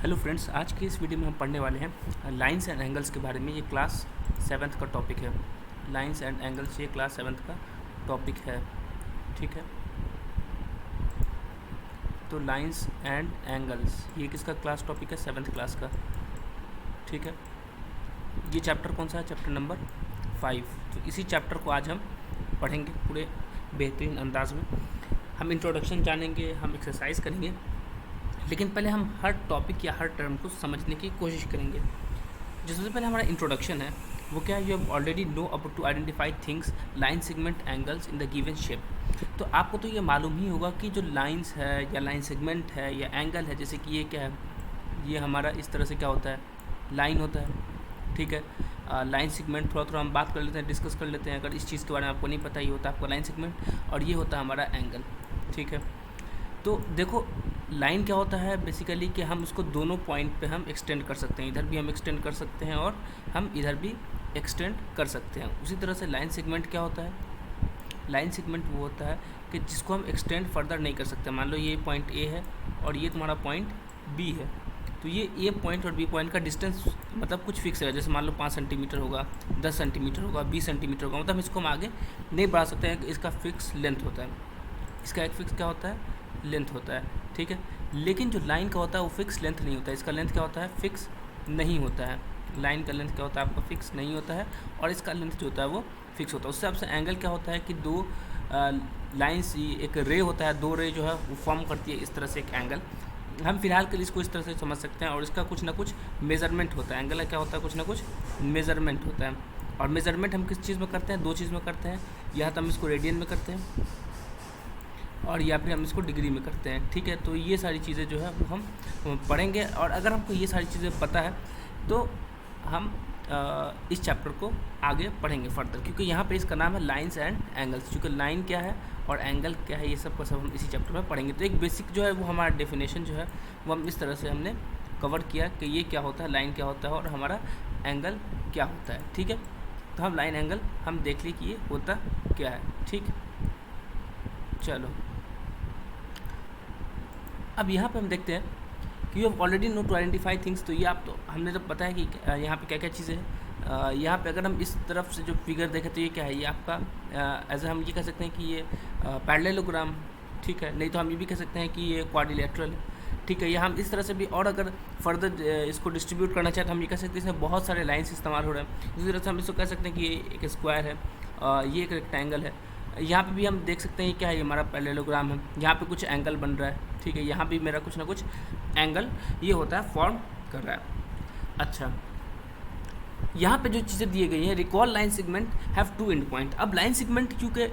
Hello friends, आज की इस वीडियो में हम पढ़ने वाले हैं लाइंस एंड एंगल्स के बारे में। ये क्लास 7th का टॉपिक है। लाइंस एंड एंगल्स ये क्लास 7th का टॉपिक है, ठीक है। तो लाइंस एंड एंगल्स ये किसका क्लास टॉपिक है? 7th क्लास का, ठीक है। ये चैप्टर कौन सा है? Chapter number 5। तो इसी चैप्टर को आज हम पढ़ेंगे पूरे बेहतरीन अंदाज में। हम इंट्रोडक्शन जानेंगे, हम एक्सरसाइज करेंगे, लेकिन पहले हम हर टॉपिक या हर टर्म को समझने की कोशिश करेंगे। जो सबसे पहले हमारा इंट्रोडक्शन है वो क्या है? You have already know about to identify things line segment angles in the given shape. तो आपको तो ये मालूम ही होगा कि जो लाइंस है या लाइन सेगमेंट है या एंगल है, जैसे कि ये क्या है, ये हमारा इस तरह से क्या होता है, लाइन होता है, ठीक है। लाइन सेगमेंट थोड़ा थोड़ा हम बात कर लेते हैं, डिस्कस कर लेते हैं। अगर इस चीज़ के बारे में आपको नहीं पता, ये होता है आपका लाइन सेगमेंट और ये होता है हमारा एंगल, ठीक है। तो देखो, लाइन क्या होता है बेसिकली कि हम उसको दोनों पॉइंट पे हम एक्सटेंड कर सकते हैं। इधर भी हम एक्सटेंड कर सकते हैं और हम इधर भी एक्सटेंड कर सकते हैं। उसी तरह से लाइन सेगमेंट क्या होता है? लाइन सेगमेंट वो होता है कि जिसको हम एक्सटेंड फर्दर नहीं कर सकते। मान लो ये पॉइंट ए है और ये तुम्हारा पॉइंट बी है, तो ये ए पॉइंट और बी पॉइंट का डिस्टेंस मतलब कुछ फिक्स है। जैसे मान लो 5 सेंटीमीटर होगा, 10 सेंटीमीटर होगा, 20 सेंटीमीटर होगा, मतलब इसको हम आगे नहीं बढ़ा सकते हैं। इसका फिक्स लेंथ होता है, इसका एक फिक्स क्या होता है, लेंथ होता है, ठीक है। लेकिन जो लाइन का होता है वो फिक्स लेंथ नहीं होता है। इसका लेंथ क्या होता है, फिक्स नहीं होता है। लाइन का लेंथ क्या होता है आपका, फिक्स नहीं होता है, और इसका लेंथ जो होता है वो फिक्स होता है। उससे आपसे एंगल क्या होता है कि दो लाइन्स, एक रे होता है, दो रे जो है वो फॉर्म करती है इस तरह से एक एंगल। हम फिलहाल के लिए इसको इस तरह से समझ सकते हैं, और इसका कुछ ना कुछ मेजरमेंट होता है। एंगल का क्या होता है, कुछ ना कुछ मेजरमेंट होता है। और मेजरमेंट हम किस चीज़ में करते हैं? दो चीज़ में करते हैं। या तो हम इसको रेडियन में करते हैं और या फिर हम इसको डिग्री में करते हैं, ठीक है। तो ये सारी चीज़ें जो है वो हम पढ़ेंगे, और अगर हमको ये सारी चीज़ें पता है तो हम इस चैप्टर को आगे पढ़ेंगे फर्दर, क्योंकि यहाँ पे इसका नाम है लाइंस एंड एंगल्स। क्योंकि लाइन क्या है और एंगल क्या है, ये सब का सब हम इसी चैप्टर में पढ़ेंगे। तो एक बेसिक जो है वो हमारा डेफिनेशन जो है वो हम इस तरह से हमने कवर किया कि ये क्या होता है, लाइन क्या होता है और हमारा एंगल क्या होता है, ठीक है। तो हम लाइन एंगल हम देख ली कि ये होता क्या है, ठीक। चलो, अब यहाँ पे हम देखते हैं कि you have already know to identify things. तो ये आप तो हमने जब पता है कि यहाँ पे क्या क्या चीज़ें हैं। यहाँ पे अगर हम इस तरफ से जो फिगर देखें तो ये क्या है, ये आपका एज हम ये कह सकते हैं कि ये पैरेललोग्राम, ठीक है। नहीं तो हम ये भी कह सकते हैं कि ये क्वाड्रिलेटरल, ठीक है। या हम इस तरह से भी, और अगर फर्दर इसको डिस्ट्रीब्यूट करना चाहें तो हम ये कह सकते हैं इसमें बहुत सारे लाइन्स इस्तेमाल हो रहे हैं। इसी तरह से हम इसको कह सकते हैं कि ये एक स्क्वायर है, ये एक रेक्टेंगल है। यहाँ पे भी हम देख सकते हैं क्या है, ये हमारा पैरेललोग्राम है। यहाँ पे कुछ एंगल बन रहा है, ठीक है। यहाँ भी मेरा कुछ ना कुछ एंगल ये होता है, फॉर्म कर रहा है। अच्छा, यहाँ पे जो चीज़ें दी गई हैं, recall line segment have two end point. अब लाइन सेगमेंट क्योंकि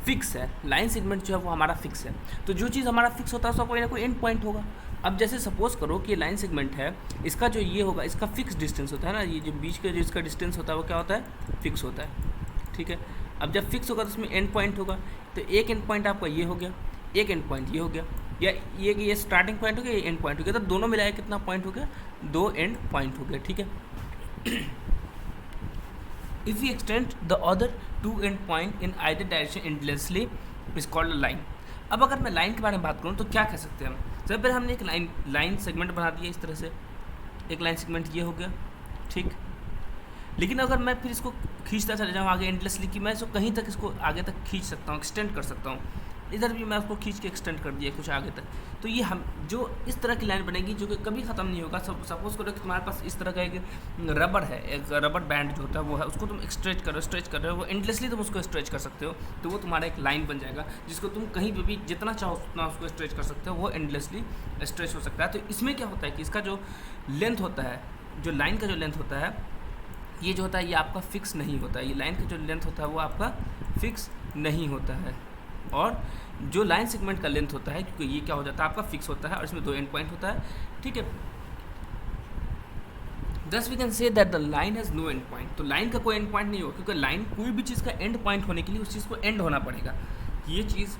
फिक्स है, लाइन सेगमेंट जो है वो हमारा फिक्स है, तो जो चीज़ हमारा फिक्स होता है उसका कोई ना कोई एंड पॉइंट होगा। अब जैसे सपोज करो कि लाइन सेगमेंट है, इसका जो ये होगा, इसका फिक्स डिस्टेंस होता है ना, ये जो बीच का जो इसका डिस्टेंस होता है वो क्या होता है, फिक्स होता है, ठीक है। अब जब फिक्स होगा तो उसमें एंड पॉइंट होगा, तो एक एंड पॉइंट आपका ये हो गया, एक एंड पॉइंट ये हो गया, या ये स्टार्टिंग पॉइंट हो गया, ये एंड पॉइंट हो गया। तो दोनों मिलाया कितना पॉइंट हो गया, दो एंड पॉइंट हो गया, ठीक है। If you extend the other two end point in either direction endlessly is called line. अब अगर मैं लाइन के बारे में बात करूँ तो क्या कह सकते हैं हम? सबसे पहले हमने एक लाइन सेगमेंट बना दिया इस तरह से, एक लाइन सेगमेंट ये हो गया, ठीक। लेकिन अगर मैं फिर इसको खींचता चले जाऊँ आगे एंडलेसली, कि मैं इसको कहीं तक इसको आगे तक खींच सकता हूँ, एक्सटेंड कर सकता हूँ। इधर भी मैं उसको खींच के एक्सटेंड कर दिया कुछ आगे तक, तो ये हम जो इस तरह की लाइन बनेगी जो कि कभी ख़त्म नहीं होगा। सपोज करो कि तुम्हारे पास इस तरह का एक रबर है, एक रबर बैंड जो होता है वो है, उसको तुम स्ट्रेच कर रहे हो, वो एंडलेसली तुम उसको स्ट्रेच कर सकते हो, तो वो तुम्हारा एक लाइन बन जाएगा, जिसको तुम कहीं पर भी जितना चाहो उतना उसको स्ट्रेच कर सकते हो, वो एंडलेसली स्ट्रेच हो सकता है। तो इसमें क्या होता है कि इसका जो लेंथ होता है, जो लाइन का जो लेंथ होता है, ये जो होता है ये आपका फिक्स नहीं होता है। ये लाइन का जो लेंथ होता है वो आपका फिक्स नहीं होता है, और जो लाइन सेगमेंट का लेंथ होता है, क्योंकि ये क्या हो जाता है आपका फिक्स होता है और इसमें दो एंड पॉइंट होता है, ठीक है। Thus we can say that the line has no end point. तो लाइन का कोई एंड पॉइंट नहीं होगा, क्योंकि लाइन कोई भी चीज़ का एंड पॉइंट होने के लिए उस चीज़ को एंड होना पड़ेगा। ये चीज़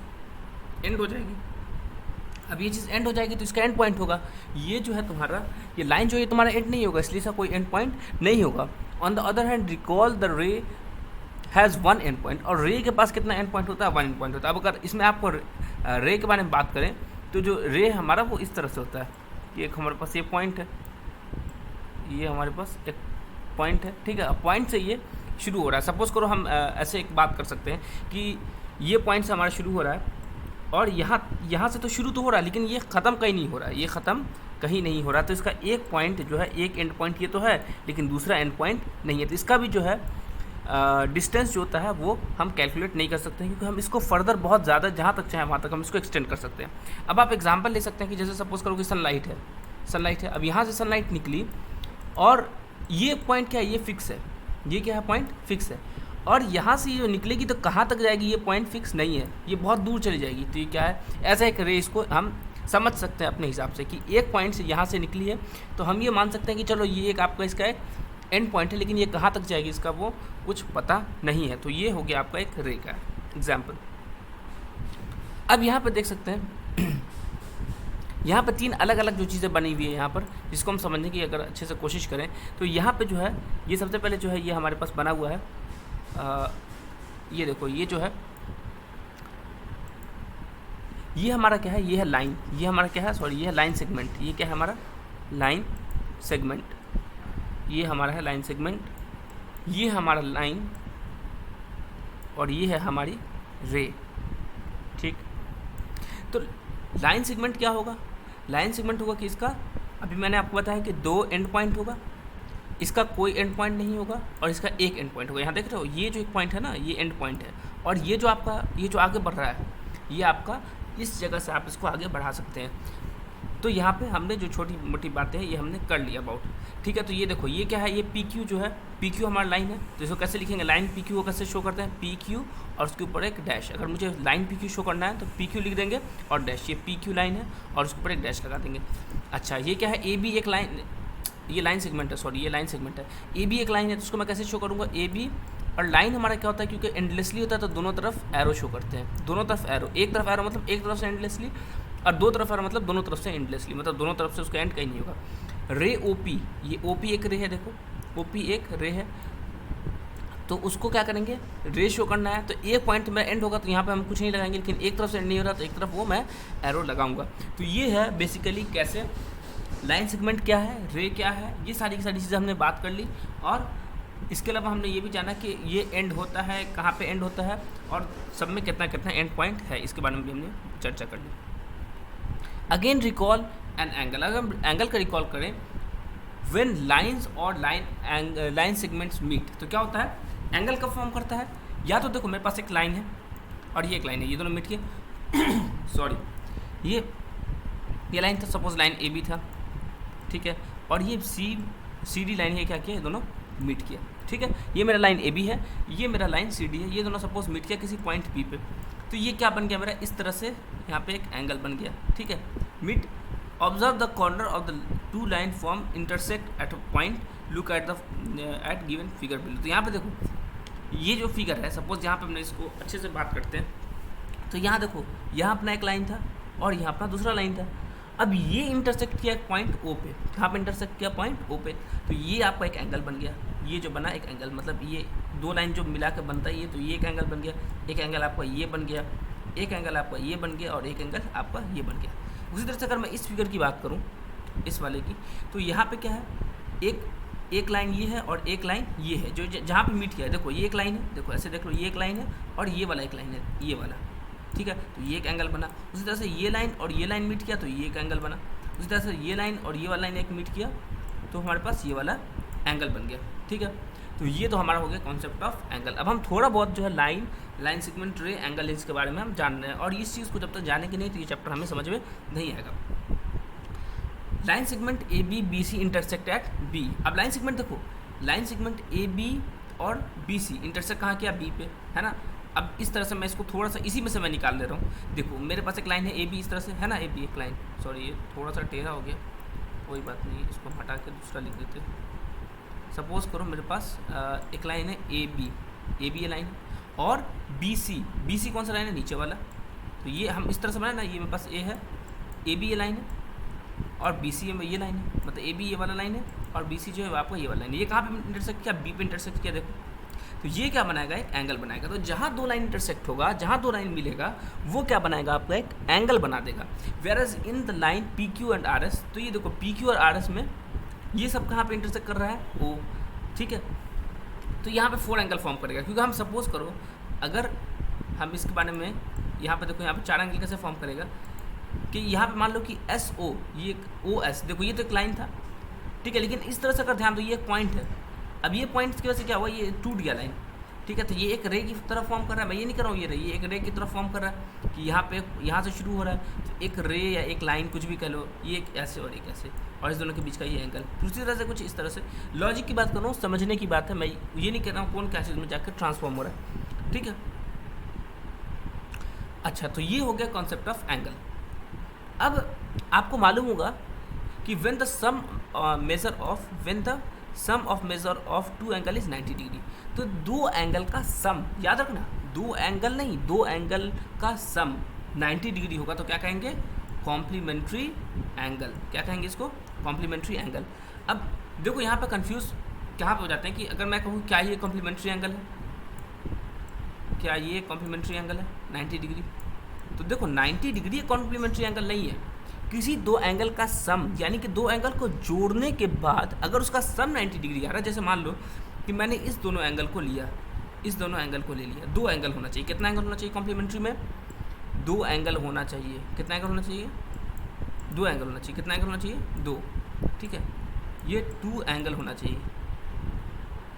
एंड हो जाएगी, अब ये चीज़ एंड हो जाएगी तो इसका एंड पॉइंट होगा। ये जो है तुम्हारा, ये लाइन जो है तुम्हारा एंड नहीं होगा, इसलिए इसका कोई एंड पॉइंट नहीं होगा। On the other hand, recall the रे हैज़ वन एंड पॉइंट, और रे के पास कितना एंड पॉइंट होता है, वन एंड पॉइंट होता है। अब अगर इसमें आपको रे के बारे में बात करें तो जो रे हमारा वो इस तरह से होता है, कि एक हमारे पास ये पॉइंट है, ये हमारे पास एक पॉइंट है, ठीक है। अब पॉइंट से ये शुरू हो रहा है। सपोज करो हम ऐसे एक बात कर सकते हैं कि ये पॉइंट से हमारा शुरू हो रहा है और यहाँ से तो शुरू तो हो रहा है, लेकिन ये ख़त्म कहीं नहीं हो रहा है, ये ख़त्म कहीं नहीं हो रहा। तो इसका एक पॉइंट जो है, एक एंड पॉइंट ये तो है, लेकिन दूसरा एंड पॉइंट नहीं है। तो इसका भी जो है डिस्टेंस जो होता है वो हम कैलकुलेट नहीं कर सकते हैं, क्योंकि हम इसको फर्दर बहुत ज़्यादा जहाँ तक चाहे वहाँ तक हम इसको एक्सटेंड कर सकते हैं। अब आप एग्जांपल ले सकते हैं कि जैसे सपोज करो कि सनलाइट है, अब यहाँ से सनलाइट निकली और ये पॉइंट क्या है, ये फिक्स है, ये क्या है, पॉइंट फिक्स है। और यहाँ से ये निकलेगी तो कहाँ तक जाएगी, ये पॉइंट फिक्स नहीं है, ये बहुत दूर चली जाएगी। तो ये क्या है, ऐसा एक रे इसको हम समझ सकते हैं अपने हिसाब से कि एक पॉइंट से यहाँ से निकली है, तो हम ये मान सकते हैं कि चलो ये एक आपका इसका एक एंड पॉइंट है, लेकिन ये कहाँ तक जाएगी इसका वो कुछ पता नहीं है। तो ये हो गया आपका एक रे का एग्जाम्पल। अब यहाँ पर देख सकते हैं यहाँ पर 3 अलग अलग जो चीज़ें बनी हुई है यहाँ पर, जिसको हम समझने की अगर अच्छे से कोशिश करें तो यहाँ पे जो है, ये सबसे पहले जो है ये हमारे पास बना हुआ है, ये देखो, ये जो है ये हमारा क्या है, ये है लाइन, ये हमारा क्या है, सॉरी, ये है लाइन सेगमेंट। ये क्या है हमारा, लाइन सेगमेंट, ये हमारा है लाइन सेगमेंट, ये हमारा लाइन और ये है हमारी रे, ठीक। तो लाइन सेगमेंट क्या होगा, लाइन सेगमेंट होगा कि इसका, अभी मैंने आपको बताया कि 2 एंड पॉइंट होगा, इसका कोई एंड पॉइंट नहीं होगा और इसका एक एंड पॉइंट होगा। यहाँ देख रहे हो, ये जो एक पॉइंट है ना, ये एंड पॉइंट है, और ये जो आपका, ये जो आगे बढ़ रहा है, ये आपका इस जगह से आप इसको आगे बढ़ा सकते हैं। तो यहाँ पे हमने जो छोटी मोटी बातें हैं ये हमने कर लिया अबाउट, ठीक है। तो ये देखो, ये क्या है, ये पी क्यू जो है, पी क्यू हमारा लाइन है। तो इसको कैसे लिखेंगे, लाइन पी क्यू को कैसे शो करते हैं, पी क्यू और उसके ऊपर एक डैश। अगर मुझे लाइन पी क्यू शो करना है तो पी क्यू लिख देंगे और डैश, ये पी क्यू लाइन है और उसके ऊपर एक डैश लगा देंगे। अच्छा, ये क्या है, ए बी एक लाइन, ये लाइन सेगमेंट है, सॉरी ये लाइन सेगमेंट है, ए बी एक लाइन है। तो उसको मैं कैसे शो करूँगा, ए बी, और लाइन हमारा क्या होता है, क्योंकि एंडलेसली होता है तो दोनों तरफ एरो शो करते हैं, दोनों तरफ एरो, एक तरफ एरो मतलब एक तरफ से एंडलेसली, और दो तरफ एरो मतलब दोनों तरफ से एंडलेसली, मतलब दोनों तरफ से उसका एंड कहीं नहीं होगा। रे ओ पी, ये ओ पी एक रे है, देखो ओ पी एक रे है, तो उसको क्या करेंगे, रे शो करना है। तो एक पॉइंट में एंड होगा तो यहाँ पे हम कुछ नहीं लगाएंगे, लेकिन एक तरफ से एंड नहीं हो रहा तो एक तरफ वो मैं एरो लगाऊंगा। तो ये है बेसिकली कैसे लाइन सेगमेंट क्या है, रे क्या है, ये सारी की सारी चीज़ें हमने बात कर ली। और इसके अलावा हमने ये भी जाना कि ये एंड होता है कहाँ पे एंड होता है और सब में कितना कितना एंड पॉइंट है, इसके बारे में भी हमने चर्चा कर ली। अगेन रिकॉल एन एंगल, अगर हम एंगल का रिकॉल करें, व्हेन लाइंस और लाइन सेगमेंट्स मीट, तो क्या होता है, एंगल कब फॉर्म करता है, या तो देखो मेरे पास एक लाइन है और ये एक लाइन है, ये दोनों मीट किए सॉरी ये लाइन था, सपोज लाइन ए बी था, ठीक है, और ये सी डी लाइन है, क्या किया, ये दोनों मीट किया, ठीक है। ये मेरा लाइन ए बी है, ये मेरा लाइन सी डी है, ये दोनों सपोज मीट किया किसी पॉइंट पी पे, तो ये क्या बन गया मेरा, इस तरह से यहाँ पे एक एंगल बन गया, ठीक है। Meet, observe the corner of the two line form intersect at a point, look at at given figure below. तो यहाँ पे देखो, ये जो फिगर है, सपोज यहाँ पे हमने इसको अच्छे से बात करते हैं, तो यहाँ देखो, यहाँ अपना एक लाइन था और यहाँ अपना दूसरा लाइन था। अब ये इंटरसेक्ट किया एक पॉइंट ओ पे, यहाँ पे इंटरसेक्ट किया पॉइंट ओ पे, तो ये आपका एक एंगल बन गया, ये जो बना एक एंगल, मतलब ये दो लाइन जो मिला के बनता है ये, तो ये एक एंगल बन गया, एक एंगल आपका ये बन गया, एक एंगल आपका ये बन गया और एक एंगल आपका ये बन गया। उसी तरह से अगर मैं इस फिगर की बात करूँ, इस वाले की, तो यहाँ पे क्या है, एक लाइन ये है और एक लाइन ये है, जो जहाँ पे मीट किया है, देखो ये एक लाइन है, देखो ऐसे देख लो, ये एक लाइन है और ये वाला एक लाइन है, ये वाला, ठीक है, तो ये एक एंगल बना। उसी तरह से ये लाइन और ये लाइन मीट किया तो ये एक एंगल बना। उसी तरह से ये लाइन और ये वाला लाइन एक मीट किया तो हमारे पास ये वाला एंगल बन गया, ठीक है। तो ये तो हमारा हो गया कॉन्सेप्ट ऑफ एंगल। अब हम थोड़ा बहुत जो है लाइन सेगमेंट, रे, एंगल, इसके बारे में हम जान रहे हैं, और इस चीज़ को जब तक जानेंगे नहीं तो ये चैप्टर हमें समझ में नहीं आएगा। Line segment A B B C intersect at B. अब लाइन सेगमेंट देखो, लाइन सेगमेंट ए बी और बी सी इंटरसेक्ट कहाँ किया, बी पे, है ना। अब इस तरह से मैं इसको थोड़ा सा इसी में से मैं निकाल ले रहा हूँ। देखो मेरे पास एक लाइन है ए बी, इस तरह से है ना, ए बी एक लाइन, सॉरी ये थोड़ा सा टेढ़ा हो गया, कोई बात नहीं, इसको हटा के दूसरा लिख देते। सपोज़ करो मेरे पास एक लाइन है ए बी ये लाइन है, और बी सी कौन सा लाइन है, नीचे वाला। तो ये हम इस तरह से बनाए ना, ये मेरे पास ए है, ए बी ये लाइन है और बी सी ये लाइन है, मतलब ए बी ये वाला लाइन है और बी सी जो है आपका ये वाला लाइन है। ये कहाँ पे इंटरसेक्ट किया, बी पे इंटरसेक्ट किया, देखो। तो ये क्या बनाएगा, एक एंगल बनाएगा। तो जहाँ दो लाइन इंटरसेक्ट होगा, जहाँ दो लाइन मिलेगा, वो क्या बनाएगा, आपका एक एंगल बना देगा। Whereas in the line P Q and R S, तो ये देखो पी क्यू और आर एस में ये सब कहाँ पे इंटरसेक्ट कर रहा है, ओ, ठीक है। तो यहाँ पे 4 एंगल फॉर्म करेगा, क्योंकि हम सपोज करो अगर हम इसके बारे में यहाँ पे देखो, यहाँ पे 4 एंगल कैसे फॉर्म करेगा कि यहाँ पे मान लो कि एस ओ, ये ओ एस, देखो ये तो एक लाइन था, ठीक है, लेकिन इस तरह से अगर ध्यान दो ये एक पॉइंट है। अब ये पॉइंट की वजह से क्या हुआ, ये टूट गया लाइन, ठीक है। तो ये एक रे की तरफ फॉर्म कर रहा है, मैं ये नहीं कर रहा हूँ, ये एक रे की तरफ फॉर्म कर रहा है कि यहाँ पे यहाँ से शुरू हो रहा है, तो एक रे या एक लाइन कुछ भी कह लो, ये एक ऐसे और एक ऐसे, और इस दोनों के बीच का ये एंगल। दूसरी तरह से कुछ इस तरह से, लॉजिक की बात कर रहा हूँ, समझने की बात है, मैं ये नहीं कह रहा हूँ कौन क्या चीज़ में जाकर ट्रांसफॉर्म हो रहा है, ठीक है। अच्छा, तो ये हो गया कॉन्सेप्ट ऑफ एंगल। अब आपको मालूम होगा कि when the sum of measure of 2 angle is 90 degree, तो 2 एंगल का सम, याद रखना 2 एंगल नहीं, 2 एंगल का सम 90 डिग्री होगा, तो क्या कहेंगे, कॉम्प्लीमेंट्री एंगल। क्या कहेंगे इसको, कॉम्प्लीमेंट्री एंगल। अब देखो यहाँ पे कंफ्यूज कहाँ पे हो जाते हैं कि अगर मैं कहूँ क्या ये कॉम्प्लीमेंट्री एंगल है, क्या ये कॉम्प्लीमेंट्री एंगल है 90 डिग्री, तो देखो 90 डिग्री कॉम्प्लीमेंट्री एंगल नहीं है। किसी दो एंगल का सम, यानी कि दो एंगल को जोड़ने के बाद अगर उसका सम 90 डिग्री आ रहा है, जैसे मान लो कि मैंने इस दोनों एंगल को लिया, इस दोनों एंगल को ले लिया, 2 एंगल होना चाहिए। कितना एंगल होना चाहिए कॉम्प्लीमेंट्री में, 2 एंगल होना चाहिए। कितना एंगल होना चाहिए, 2 एंगल होना चाहिए। कितना एंगल होना चाहिए, 2, ठीक है। ये 2 एंगल होना चाहिए,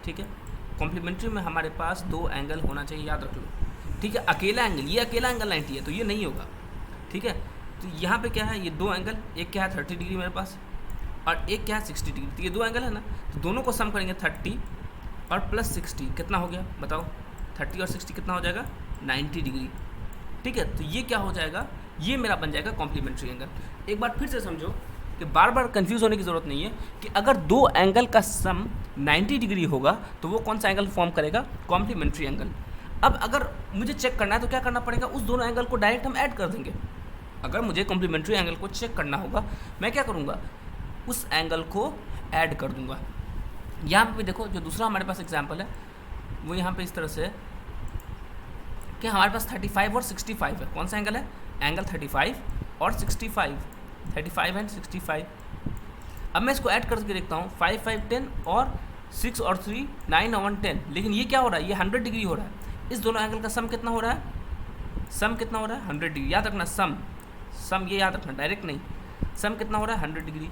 ठीक है। कॉम्प्लीमेंट्री में हमारे पास 2 एंगल होना चाहिए, याद रख लो, ठीक है। अकेला एंगल, ये अकेला एंगल 90 है तो ये नहीं होगा, ठीक है। तो यहाँ पे क्या है, ये 2 एंगल, एक क्या है 30 डिग्री मेरे पास, और एक क्या है 60 डिग्री, तो ये 2 एंगल है ना, तो दोनों को सम करेंगे 30 और प्लस 60, कितना हो गया बताओ, 30 और 60 कितना हो जाएगा, 90 डिग्री, ठीक है। तो ये क्या हो जाएगा, ये मेरा बन जाएगा कॉम्प्लीमेंट्री एंगल। एक बार फिर से समझो कि बार बार कंफ्यूज होने की ज़रूरत नहीं है कि अगर 2 एंगल का सम 90 डिग्री होगा तो वो कौन सा एंगल फॉर्म करेगा, कॉम्प्लीमेंट्री एंगल। अब अगर मुझे चेक करना है तो क्या करना पड़ेगा, उस दोनों एंगल को डायरेक्ट हम ऐड कर देंगे। अगर मुझे कॉम्प्लीमेंट्री एंगल को चेक करना होगा, मैं क्या करूँगा, उस एंगल को ऐड कर दूंगा। यहाँ पे देखो जो दूसरा हमारे पास एग्जाम्पल है वो यहाँ पे इस तरह से कि हमारे पास 35 और 65 है। कौन सा एंगल है, एंगल 35 और 65, 35 एंड 65। अब मैं इसको ऐड करके देखता हूँ, 5 5 10 और 6 और 3 9 और 10, लेकिन ये क्या हो रहा है, ये 100 डिग्री हो रहा है। इस दोनों एंगल का सम कितना हो रहा है, सम कितना हो रहा है 100 डिग्री, याद रखना सम ये याद रखना, डायरेक्ट नहीं, सम कितना हो रहा है 100 डिग्री।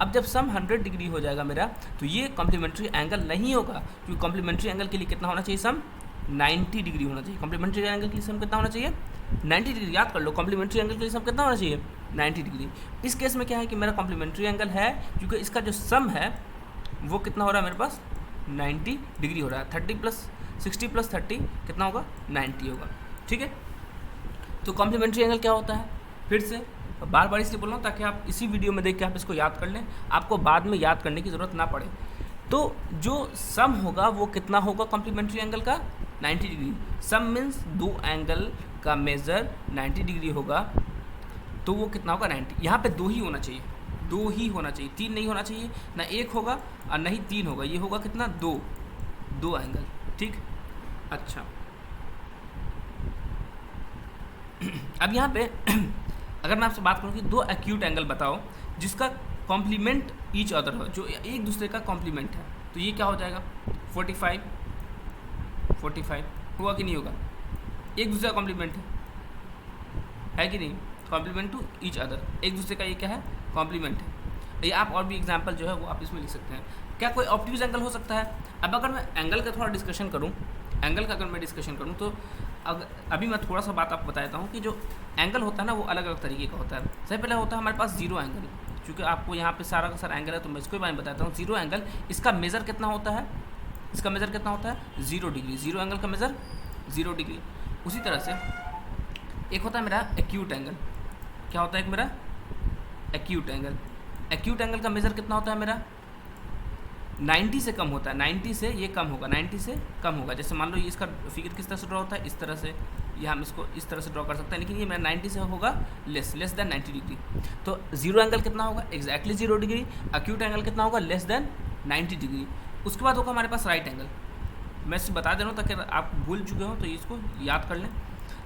अब जब सम 100 डिग्री हो जाएगा मेरा, तो ये कॉम्प्लीमेंट्री एंगल नहीं होगा, क्योंकि कॉम्प्लीमेंट्री एंगल के लिए कितना होना चाहिए, सम 90 डिग्री होना चाहिए। कॉम्प्लीमेंट्री एंगल के लिए सम कितना होना चाहिए, 90 डिग्री, याद कर लो, कॉम्प्लीमेंट्री एंगल के लिए सम कितना होना चाहिए, 90 डिग्री। इस केस में क्या है कि मेरा कॉम्प्लीमेंट्री एंगल है, क्योंकि इसका जो सम है वो कितना हो रहा है मेरे पास, 90 डिग्री हो रहा है। 30 प्लस 60 प्लस 30 कितना होगा, 90 होगा, ठीक है। तो कॉम्प्लीमेंट्री एंगल क्या होता है, फिर से बार बार इसलिए बोल रहा हूँ ताकि आप इसी वीडियो में देख के आप इसको याद कर लें, आपको बाद में याद करने की ज़रूरत ना पड़े। तो जो सम होगा वो कितना होगा कॉम्प्लीमेंट्री एंगल का, 90 डिग्री। सम मीन्स 2 एंगल का मेज़र 90 डिग्री होगा, तो वो कितना होगा 90। यहाँ पे 2 ही होना चाहिए, 2 ही होना चाहिए, 3 नहीं होना चाहिए, ना 1 होगा और ना ही 3 होगा, ये होगा कितना 2 एंगल, ठीक। अच्छा अब यहाँ पे अगर मैं आपसे बात करूँ कि 2 एक्यूट एंगल बताओ जिसका कॉम्प्लीमेंट ईच अदर हो, जो एक दूसरे का कॉम्प्लीमेंट है, तो ये क्या हो जाएगा 45 होगा कि नहीं होगा, एक दूसरे का कॉम्प्लीमेंट है कि नहीं, कॉम्प्लीमेंट टू ईच अदर, एक दूसरे का ये क्या है, कॉम्प्लीमेंट है। ये आप और भी एग्जांपल जो है वो आप इसमें लिख सकते हैं। क्या कोई ऑब्ट्यूज एंगल हो सकता है। अब अगर मैं एंगल का थोड़ा डिस्कशन करूँ, एंगल का अगर मैं डिस्कशन करूँ तो अभी मैं थोड़ा सा बात आपको बताता हूँ कि जो एंगल होता है ना वो अलग अलग तरीके का होता है। सबसे पहले होता है हमारे पास जीरो एंगल, क्योंकि आपको यहाँ पे सारा का सारा एंगल है तो मैं इसको बारे में बताता हूँ। जीरो एंगल, इसका मेज़र कितना होता है, इसका मेज़र कितना होता है 0 डिग्री, जीरो एंगल का मेज़र 0 डिग्री। उसी तरह से एक होता है मेरा एक्यूट एंगल। क्या होता है एक मेरा एक्यूट एंगल, एक्यूट एंगल का मेज़र कितना होता है मेरा 90 से कम होता है, 90 से ये कम होगा, 90 से कम होगा। जैसे मान लो ये इसका फिगर किस तरह से ड्रॉ होता है, इस तरह से, ये हम इसको इस तरह से ड्रॉ कर सकते हैं, लेकिन ये मेरा 90 से होगा लेस देन 90 डिग्री। तो जीरो एंगल कितना होगा एग्जैक्टली 0 डिग्री, एक्यूट एंगल कितना होगा लेस देन 90 डिग्री। उसके बाद होगा हमारे पास राइट एंगल। मैं सिर्फ बता दे रहा हूँ ताकि आप भूल चुके हो तो इसको याद कर लें।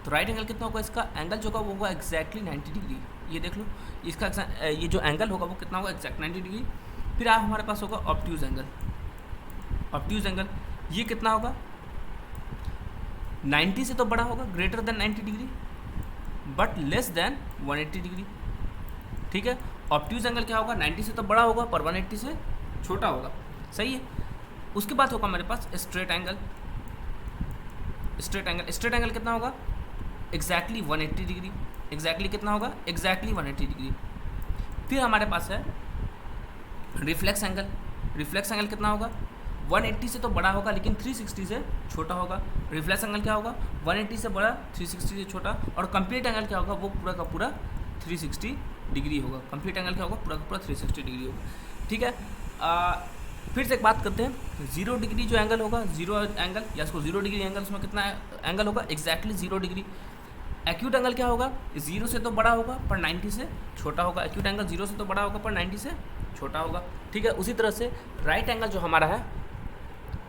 तो राइट एंगल कितना होगा, इसका एंगल जो होगा वो होगा एग्जैक्टली 90 डिग्री। ये देख लो, इसका ये जो एंगल होगा वो कितना होगा, एग्जैक्ट 90 डिग्री। फिर आप हमारे पास होगा ऑब्ट्यूज एंगल। ऑब्ट्यूज एंगल ये कितना होगा, 90 से तो बड़ा होगा, greater than 90 degree but less than 180 degree. ठीक है, ऑब्ट्यूज एंगल क्या होगा, 90 से तो बड़ा होगा पर 180 से छोटा होगा। सही है। उसके बाद होगा हमारे पास straight angle. Straight angle, straight angle कितना होगा, एग्जैक्टली 180 डिग्री। एग्जैक्टली कितना होगा, एग्जैक्टली 180 डिग्री। फिर हमारे पास है रिफ्लेक्स एंगल। रिफ्लेक्स एंगल कितना होगा, 180 से तो बड़ा होगा लेकिन 360 से छोटा होगा। रिफ्लेक्स एंगल क्या होगा, 180 से बड़ा 360 से छोटा। और कंप्लीट एंगल क्या होगा, वो पूरा का पूरा 360 डिग्री होगा। कंप्लीट एंगल क्या होगा, पूरा का पूरा 360 डिग्री होगा। ठीक है, फिर से एक बात करते हैं, 0 डिग्री जो एंगल होगा, 0 एंगल या इसको 0 डिग्री एंगल, उसमें कितना एंगल होगा, एग्जैक्टली 0 डिग्री। एक्यूट एंगल क्या होगा, 0 से तो बड़ा होगा पर 90 से छोटा होगा। एक्यूट एंगल 0 से तो बड़ा होगा पर 90 से छोटा होगा। ठीक है, उसी तरह से राइट एंगल जो हमारा है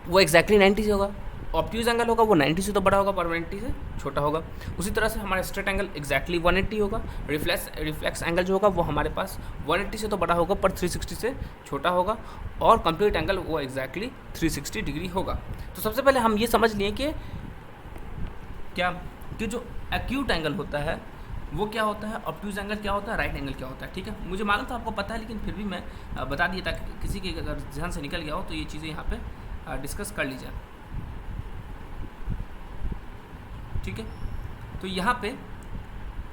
वो एग्जैक्टली 90 से होगा। ऑब्ट्यूज एंगल होगा वो 90 से तो बड़ा होगा पर 180 से छोटा होगा। उसी तरह से हमारा स्ट्रेट एंगल एग्जैक्टली 180 होगा। रिफ्लेक्स एंगल जो होगा वो हमारे पास 180 से तो बड़ा होगा पर 360 से छोटा होगा। और कंप्लीट एंगल वो एग्जैक्टली 360 डिग्री होगा। तो सबसे पहले हम ये समझ लिए कि क्या कि जो एक्यूट एंगल होता है वो क्या होता है, ऑब्ट्यूज एंगल क्या होता है, राइट एंगल क्या होता है। ठीक है, मुझे मालूम था आपको पता है लेकिन फिर भी मैं बता दिया ताकि किसी के अगर ध्यान से निकल गया हो तो ये चीज़ें यहाँ पे डिस्कस कर लीजिए। ठीक है, तो यहाँ पे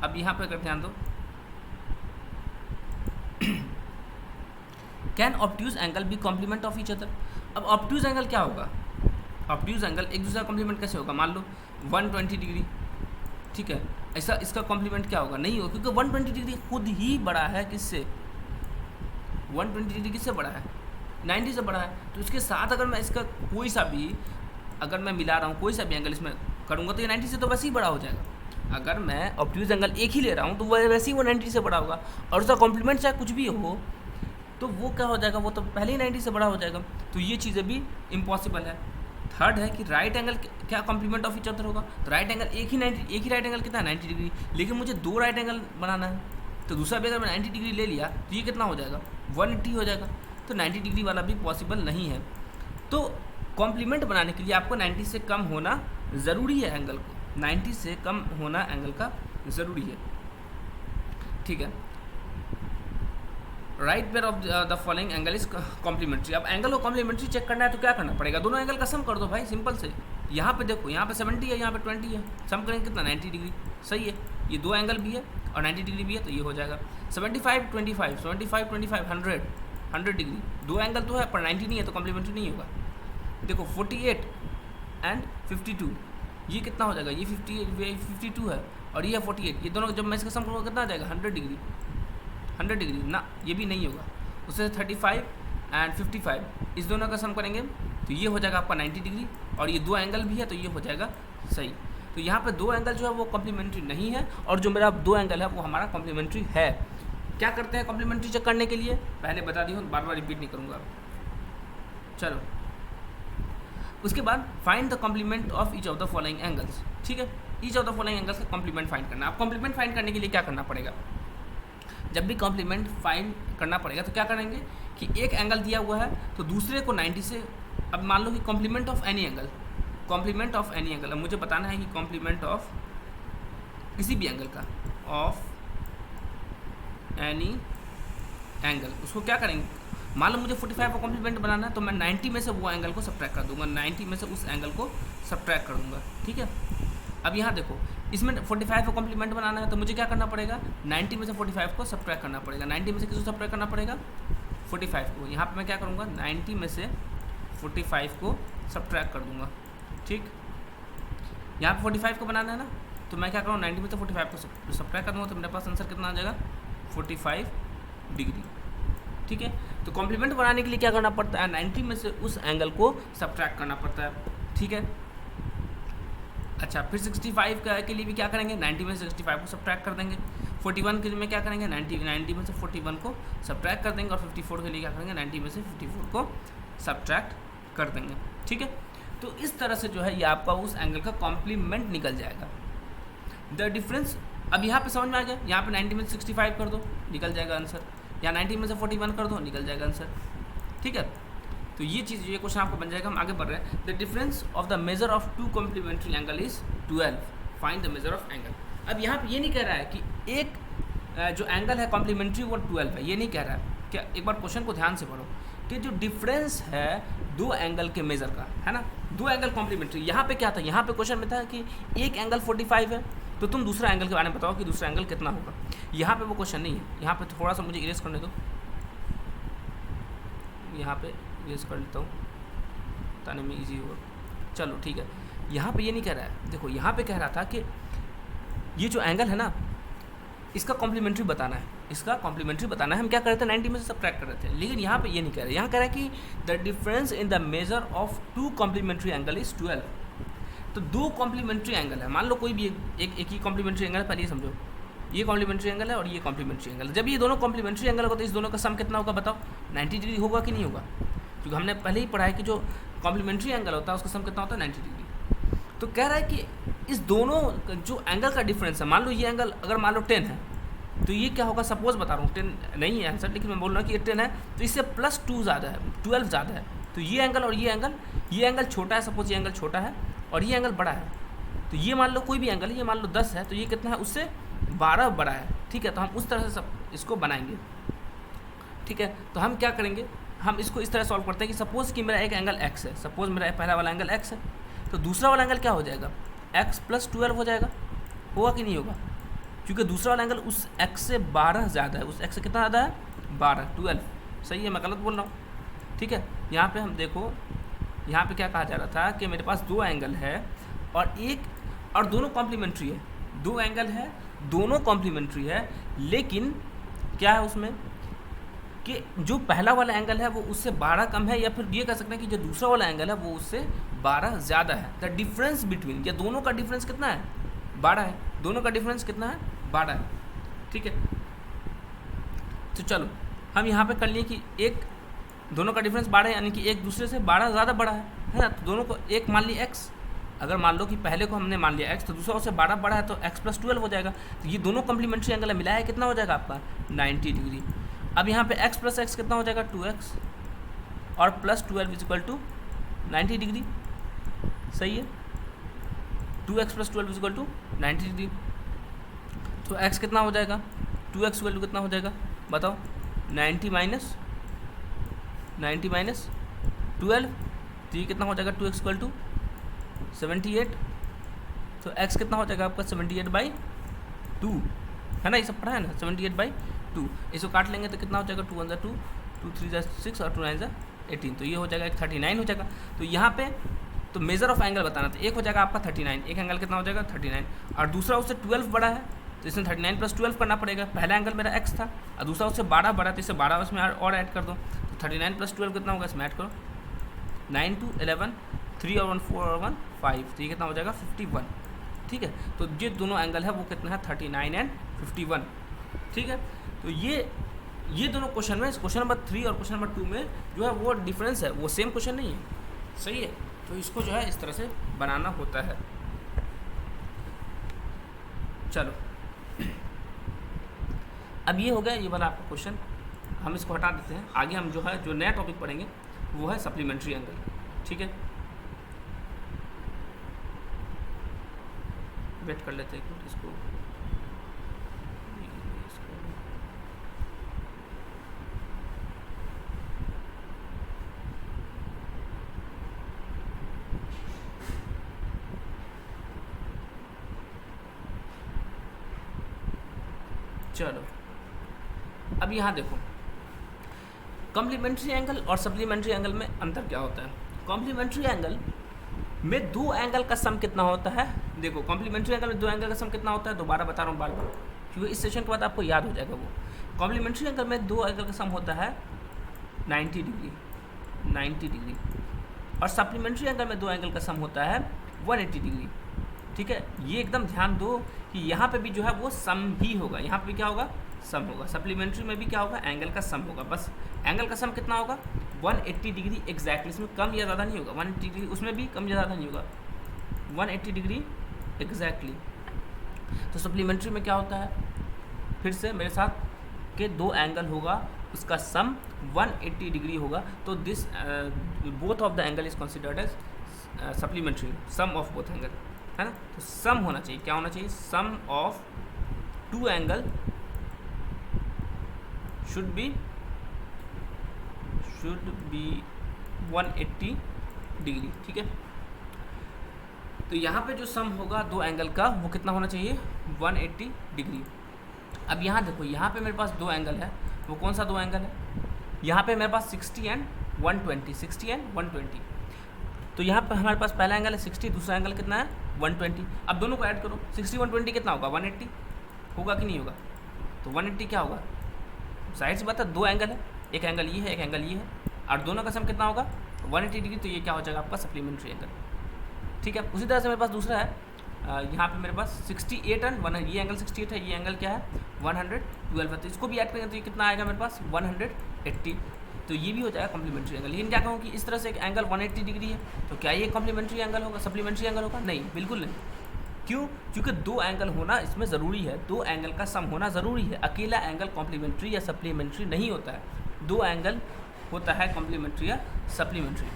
अब यहाँ पे अगर ध्यान दो, can obtuse angle be complement of each other. अब ऑब्ट्यूज एंगल क्या होगा, ऑब्ट्यूज एंगल एक दूसरा कॉम्प्लीमेंट कैसे होगा, मान लो 120 डिग्री। ठीक है, ऐसा इसका कॉम्प्लीमेंट क्या होगा, नहीं होगा क्योंकि 120 डिग्री खुद ही बड़ा है किससे, 120 डिग्री किससे बड़ा है, 90 से बड़ा है। तो इसके साथ अगर मैं इसका कोई सा भी अगर मैं मिला रहा हूँ, कोई सा भी एंगल इसमें करूँगा तो ये 90 से तो वैसे ही बड़ा हो जाएगा। अगर मैं ऑब्ट्यूज एंगल एक ही ले रहा हूँ तो वैसे ही वो 90 से बड़ा होगा। और उसका कॉम्प्लीमेंट चाहे कुछ भी हो तो वो क्या हो जाएगा, वो तो पहले ही 90 से बड़ा हो जाएगा। तो ये चीज़ें भी इम्पॉसिबल है। थर्ड है कि राइट एंगल क्या कॉम्प्लीमेंट ऑफ ईच अदर होगा। तो राइट एंगल एक ही राइट एंगल कितना है, 90 डिग्री। लेकिन मुझे 2 राइट एंगल बनाना है तो दूसरा भी अगर मैं 90 डिग्री ले लिया तो ये कितना हो जाएगा, 180 हो जाएगा। तो 90 डिग्री वाला भी पॉसिबल नहीं है। तो कॉम्प्लीमेंट बनाने के लिए आपको 90 से कम होना ज़रूरी है, एंगल को 90 से कम होना एंगल का ज़रूरी है। ठीक है, right pair of the following angle is complementary. अब एंगल को कॉम्प्लीमेंट्री चेक करना है तो क्या करना पड़ेगा, दोनों एंगल का सम कर दो भाई, सिंपल से। यहाँ पे देखो, यहाँ पे 70 है, यहाँ पे 20 है, सम करेंगे कितना, 90 डिग्री। सही है, ये 2 एंगल भी है और 90 डिग्री भी है तो ये हो जाएगा 75 25 75 25 100 डिग्री। 2 एंगल तो है पर 90 नहीं है तो कॉम्प्लीमेंट्री नहीं होगा। देखो 48 एंड 52, ये कितना हो जाएगा, ये 52 है और ये 48, ये दोनों जब मैं इसका सम करूँगा कितना आ जाएगा, 100 डिग्री। 100 डिग्री ना, ये भी नहीं होगा। उससे 35 एंड 55, इस दोनों का सम करेंगे तो ये हो जाएगा आपका 90 डिग्री। और ये 2 एंगल भी है तो ये हो जाएगा सही। तो यहाँ पे 2 एंगल जो है वो कॉम्प्लीमेंट्री नहीं है और जो मेरा 2 एंगल है वो हमारा कॉम्प्लीमेंट्री है। क्या करते हैं कॉम्प्लीमेंट्री चेक करने के लिए, पहले बता दी हूँ, बार बार रिपीट नहीं करूँगा। चलो, उसके बाद find the complement of each of the following angles. ठीक है, each of the following angles का कॉम्प्लीमेंट फाइंड करना। अब कॉम्प्लीमेंट फाइंड करने के लिए क्या करना पड़ेगा, जब भी कॉम्प्लीमेंट फाइंड करना पड़ेगा तो क्या करेंगे कि एक एंगल दिया हुआ है तो दूसरे को 90 से, अब मान लो कि complement of any angle, complement of any angle, अब मुझे बताना है कि कॉम्प्लीमेंट ऑफ किसी भी एंगल का, ऑफ एनी एंगल, उसको क्या करेंगे, मान लो मुझे 45 का कॉम्प्लीमेंट बनाना है तो मैं 90 में से वो एंगल को सब्ट्रैक्ट कर दूंगा, 90 में से उस एंगल को सब्ट्रैक्ट कर दूंगा। ठीक है, अब यहाँ देखो, इसमें 45 का कॉम्प्लीमेंट बनाना है तो मुझे क्या करना पड़ेगा, 90 में से 45 को सब्ट्रैक्ट करना पड़ेगा। 90 में से किसको सब्ट्रैक्ट करना पड़ेगा, 45 को। यहाँ पे मैं क्या करूँगा, 90 में से 45 को सब्ट्रैक्ट कर दूँगा। ठीक, यहाँ पे 45 को बनाना है ना, तो मैं क्या करूँगा, 90 में से 45 को सब्ट्रैक्ट कर दूँगा तो मेरे पास आंसर कितना आ जाएगा, 45 डिग्री। ठीक है, तो कॉम्प्लीमेंट बनाने के लिए क्या करना पड़ता है, 90 में से उस एंगल को सब्ट्रैक्ट करना पड़ता है। ठीक है, अच्छा, फिर 65 के लिए भी क्या करेंगे, 90 में से 65 को सब्ट्रैक्ट कर देंगे। 41 के लिए क्या करेंगे, 90 में से 41 को सब्ट्रैक्ट कर देंगे। और 54 के लिए क्या करेंगे, 90 में से 54 को सब्ट्रैक्ट कर देंगे। ठीक है, तो इस तरह से जो है ये आपका उस एंगल का कॉम्प्लीमेंट निकल जाएगा। द डिफरेंस, अब यहाँ पे समझ में आ गया, यहाँ पे 90 में से 65 कर दो, निकल जाएगा आंसर, या 90 में से 41 कर दो, निकल जाएगा आंसर। ठीक है, तो ये चीज़, ये क्वेश्चन आपको बन जाएगा। हम आगे बढ़ रहे हैं। The difference of the measure of two complementary angle is 12, find the measure of angle. अब यहाँ पे ये नहीं कह रहा है कि एक जो एंगल है कॉम्प्लीमेंट्री वो 12 है, ये नहीं कह रहा है। क्या, एक बार क्वेश्चन को ध्यान से पढ़ो कि जो डिफरेंस है दो एंगल के मेजर का, है ना, दो एंगल कॉम्प्लीमेंट्री। यहाँ पे क्या था, यहाँ पे क्वेश्चन में था कि एक एंगल 45 है, तो तुम दूसरा एंगल के बारे में बताओ कि दूसरा एंगल कितना होगा। यहाँ पे वो क्वेश्चन नहीं है। यहाँ पे थोड़ा सा मुझे इरेज करने दो, यहाँ पे इरेज कर लेता हूँ ताने में ईजी होगा। चलो ठीक है, यहाँ पे ये नहीं कह रहा है। देखो यहाँ पे कह रहा था कि ये जो एंगल है ना, इसका कॉम्प्लीमेंट्री बताना है, इसका कॉम्प्लीमेंट्री बताना है। हम क्या कर रहे थे, 90 में से सब्ट्रैक्ट कर रहे थे। लेकिन यहाँ पे ये नहीं कह रहे, यहाँ कह रहा है कि the difference in the measure of two complementary angle is 12। तो दो कॉम्प्लीमेंट्री एंगल है, मान लो कोई भी एक ही कॉम्प्लीमेंट्री एंगल है। पहले ये समझो, ये कॉम्प्लीमेंट्री एंगल है और ये कॉम्प्लीमेंट्री एंगल है। जब ये दोनों कॉम्प्लीमेंट्री एंगल होगा तो इस दोनों का सम कितना होगा बताओ, 90 डिग्री होगा कि नहीं होगा? क्योंकि हमने पहले ही पढ़ा है कि जो कॉम्प्लीमेंट्री एंगल होता है उसका सम कितना होता है, 90 डिग्री। तो कह रहा है कि इस दोनों जो एंगल का डिफरेंस है, मान लो ये एंगल अगर मान लो 10 है, तो ये क्या होगा, सपोज बता रहा हूँ 10 नहीं है आंसर, लेकिन मैं बोल रहा हूँ कि ये 10 है, तो इससे +2 ज़्यादा है, 12 ज़्यादा है। तो ये एंगल और ये एंगल छोटा है, सपोज ये एंगल छोटा है और ये एंगल बड़ा है। तो ये मान लो कोई भी एंगल है, ये मान लो 10 है, तो ये कितना है, उससे 12 बड़ा है। ठीक है, तो हम उस तरह से सब इसको बनाएंगे। ठीक है, तो हम क्या करेंगे, हम इसको इस तरह सॉल्व करते हैं कि सपोज़ कि मेरा एक एंगल x है, सपोज़ मेरा पहला वाला एंगल x है, तो दूसरा वाला एंगल क्या हो जाएगा, x + 12 हो जाएगा। होगा कि नहीं होगा? क्योंकि दूसरा वाला एंगल उस x से 12 ज़्यादा है। उस x से कितना ज़्यादा है, 12। सही है, मैं गलत बोल रहा हूँ? ठीक है, यहाँ पे हम देखो, यहाँ पे क्या कहा जा रहा था कि मेरे पास दो एंगल है और दोनों कॉम्प्लीमेंट्री है। दो एंगल है, दोनों कॉम्प्लीमेंट्री है, लेकिन क्या है उसमें कि जो पहला वाला एंगल है वो उससे 12 कम है, या फिर ये कह सकते हैं कि जो दूसरा वाला एंगल है वो उससे 12 ज़्यादा है। द डिफरेंस बिटवीन, या दोनों का डिफरेंस कितना है, 12 है। दोनों का डिफरेंस कितना है, 12 है। ठीक है, तो चलो हम यहाँ पे कर लिए कि एक दोनों का डिफरेंस 12 है, यानी कि एक दूसरे से 12 ज़्यादा बड़ा है ना। तो दोनों को एक मान लिया x, अगर मान लो कि पहले को हमने मान लिया x, तो दूसरा उससे 12 बड़ा है, तो x + 12 हो जाएगा। तो ये दोनों कॉम्प्लीमेंट्री एंगल मिला है, कितना हो जाएगा आपका, 90 डिग्री। अब यहाँ पे x + x कितना हो जाएगा, 2x, और +12 = 90 डिग्री। सही है, 2x + 12 = 90 डिग्री। तो x कितना हो जाएगा, 2x = कितना हो जाएगा बताओ, 90 माइनस 12, तो ये कितना हो जाएगा, 2x = 78। तो x कितना हो जाएगा आपका, 78/2, है ना, ये सब पढ़ा है ना, 78/2। इसको काट लेंगे तो कितना हो जाएगा, 2 × 2, 2 × 3 = 6 और 2 × 9 = 18। तो ये हो जाएगा 39 हो जाएगा। तो यहाँ पे तो मेजर ऑफ एंगल बताना, तो एक हो जाएगा आपका 39, एक एंगल कितना हो जाएगा 39, और दूसरा उससे 12 बड़ा है, तो इसमें 39 + 12 करना पड़ेगा। पहला एंगल मेरा x था और दूसरा उससे 12 बड़ा, तो इससे 12 उसमें और ऐड कर दो। तो 39 + 12 कितना होगा, इसमें ऐड करो, 9 × 2 = 11, 3 और 1 4 और 1 5, तो ये कितना हो जाएगा 51। ठीक है, तो ये दोनों एंगल है वो कितना है, 39 और 51। ठीक है, तो ये दोनों क्वेश्चन में, क्वेश्चन नंबर 3 और क्वेश्चन नंबर 2 में जो है वो डिफरेंस है, वो सेम क्वेश्चन नहीं है। सही है, तो इसको जो है इस तरह से बनाना होता है। चलो अब ये हो गया ये वाला आपका क्वेश्चन, हम इसको हटा देते हैं। आगे हम जो है जो नया टॉपिक पढ़ेंगे वो है सप्लीमेंट्री एंगल। ठीक है, वेट कर लेते हैं इसको। चलो अब यहाँ देखो, कॉम्प्लीमेंट्री एंगल और सप्लीमेंट्री एंगल में अंतर क्या होता है। कॉम्प्लीमेंट्री एंगल में दो एंगल का सम कितना होता है, देखो कॉम्प्लीमेंट्री एंगल में दो एंगल का सम कितना होता है, दोबारा बता रहा हूँ बार बार, क्योंकि इस सेशन के बाद आपको याद हो जाएगा। वो कॉम्प्लीमेंट्री एंगल में दो एंगल का सम होता है 90 डिग्री, और सप्लीमेंट्री एंगल में दो एंगल का सम होता है 180 डिग्री। ठीक है, ये एकदम ध्यान दो कि यहाँ पे भी जो है वो सम भी होगा, यहाँ पे भी क्या होगा, सम होगा। सप्लीमेंट्री में भी क्या होगा, एंगल का सम होगा। बस एंगल का सम कितना होगा, 180 डिग्री एग्जैक्टली, इसमें कम या ज़्यादा नहीं होगा। 180 डिग्री उसमें भी कम या ज़्यादा नहीं होगा, 180 डिग्री एग्जैक्टली। तो सप्लीमेंट्री में क्या होता है, फिर से मेरे साथ, के दो एंगल होगा, उसका सम 180 डिग्री होगा। तो this both of the angle is considered as supplementary, sum of both angle, है ना। तो सम होना चाहिए, क्या होना चाहिए, sum of two angle should be 180 degree, ठीक है। तो यहाँ पे जो सम होगा दो एंगल का, वो कितना होना चाहिए, 180 डिग्री। अब यहाँ देखो, यहाँ पे मेरे पास दो एंगल है, वो कौन सा दो एंगल है, यहाँ पे मेरे पास 60 एंड 120, 60 एंड 120। तो यहाँ पे हमारे पास पहला एंगल है 60, दूसरा एंगल कितना है 120। अब दोनों को ऐड करो, 60 120 कितना होगा, 180 होगा कि नहीं होगा। तो 180 क्या होगा, साइड से बात है, दो एंगल है, एक एंगल ये है, एक एंगल ये है, और दोनों का सम कितना होगा 180 डिग्री। तो ये क्या हो जाएगा आपका सप्लीमेंट्री एंगल, ठीक है। उसी तरह से मेरे पास दूसरा है, यहाँ पे मेरे पास 68 एंड 1, ये एंगल 68 है, ये एंगल क्या है 112 है। तो इसको भी ऐड करेंगे तो ये कितना आएगा मेरे पास 180। तो ये भी हो जाएगा कॉम्प्लीमेंट्री एंगल। लेकिन क्या कहूँ कि इस तरह से एक एंगल 180 डिग्री है, तो क्या ये कॉम्प्लीमेंट्री एंगल होगा, सप्लीमेंट्री एंगल होगा, नहीं, बिल्कुल नहीं। क्यों, क्योंकि दो एंगल होना इसमें ज़रूरी है, दो एंगल का सम होना ज़रूरी है। अकेला एंगल कॉम्प्लीमेंट्री या सप्लीमेंट्री नहीं होता है, दो एंगल होता है कॉम्प्लीमेंट्री या सप्लीमेंट्री,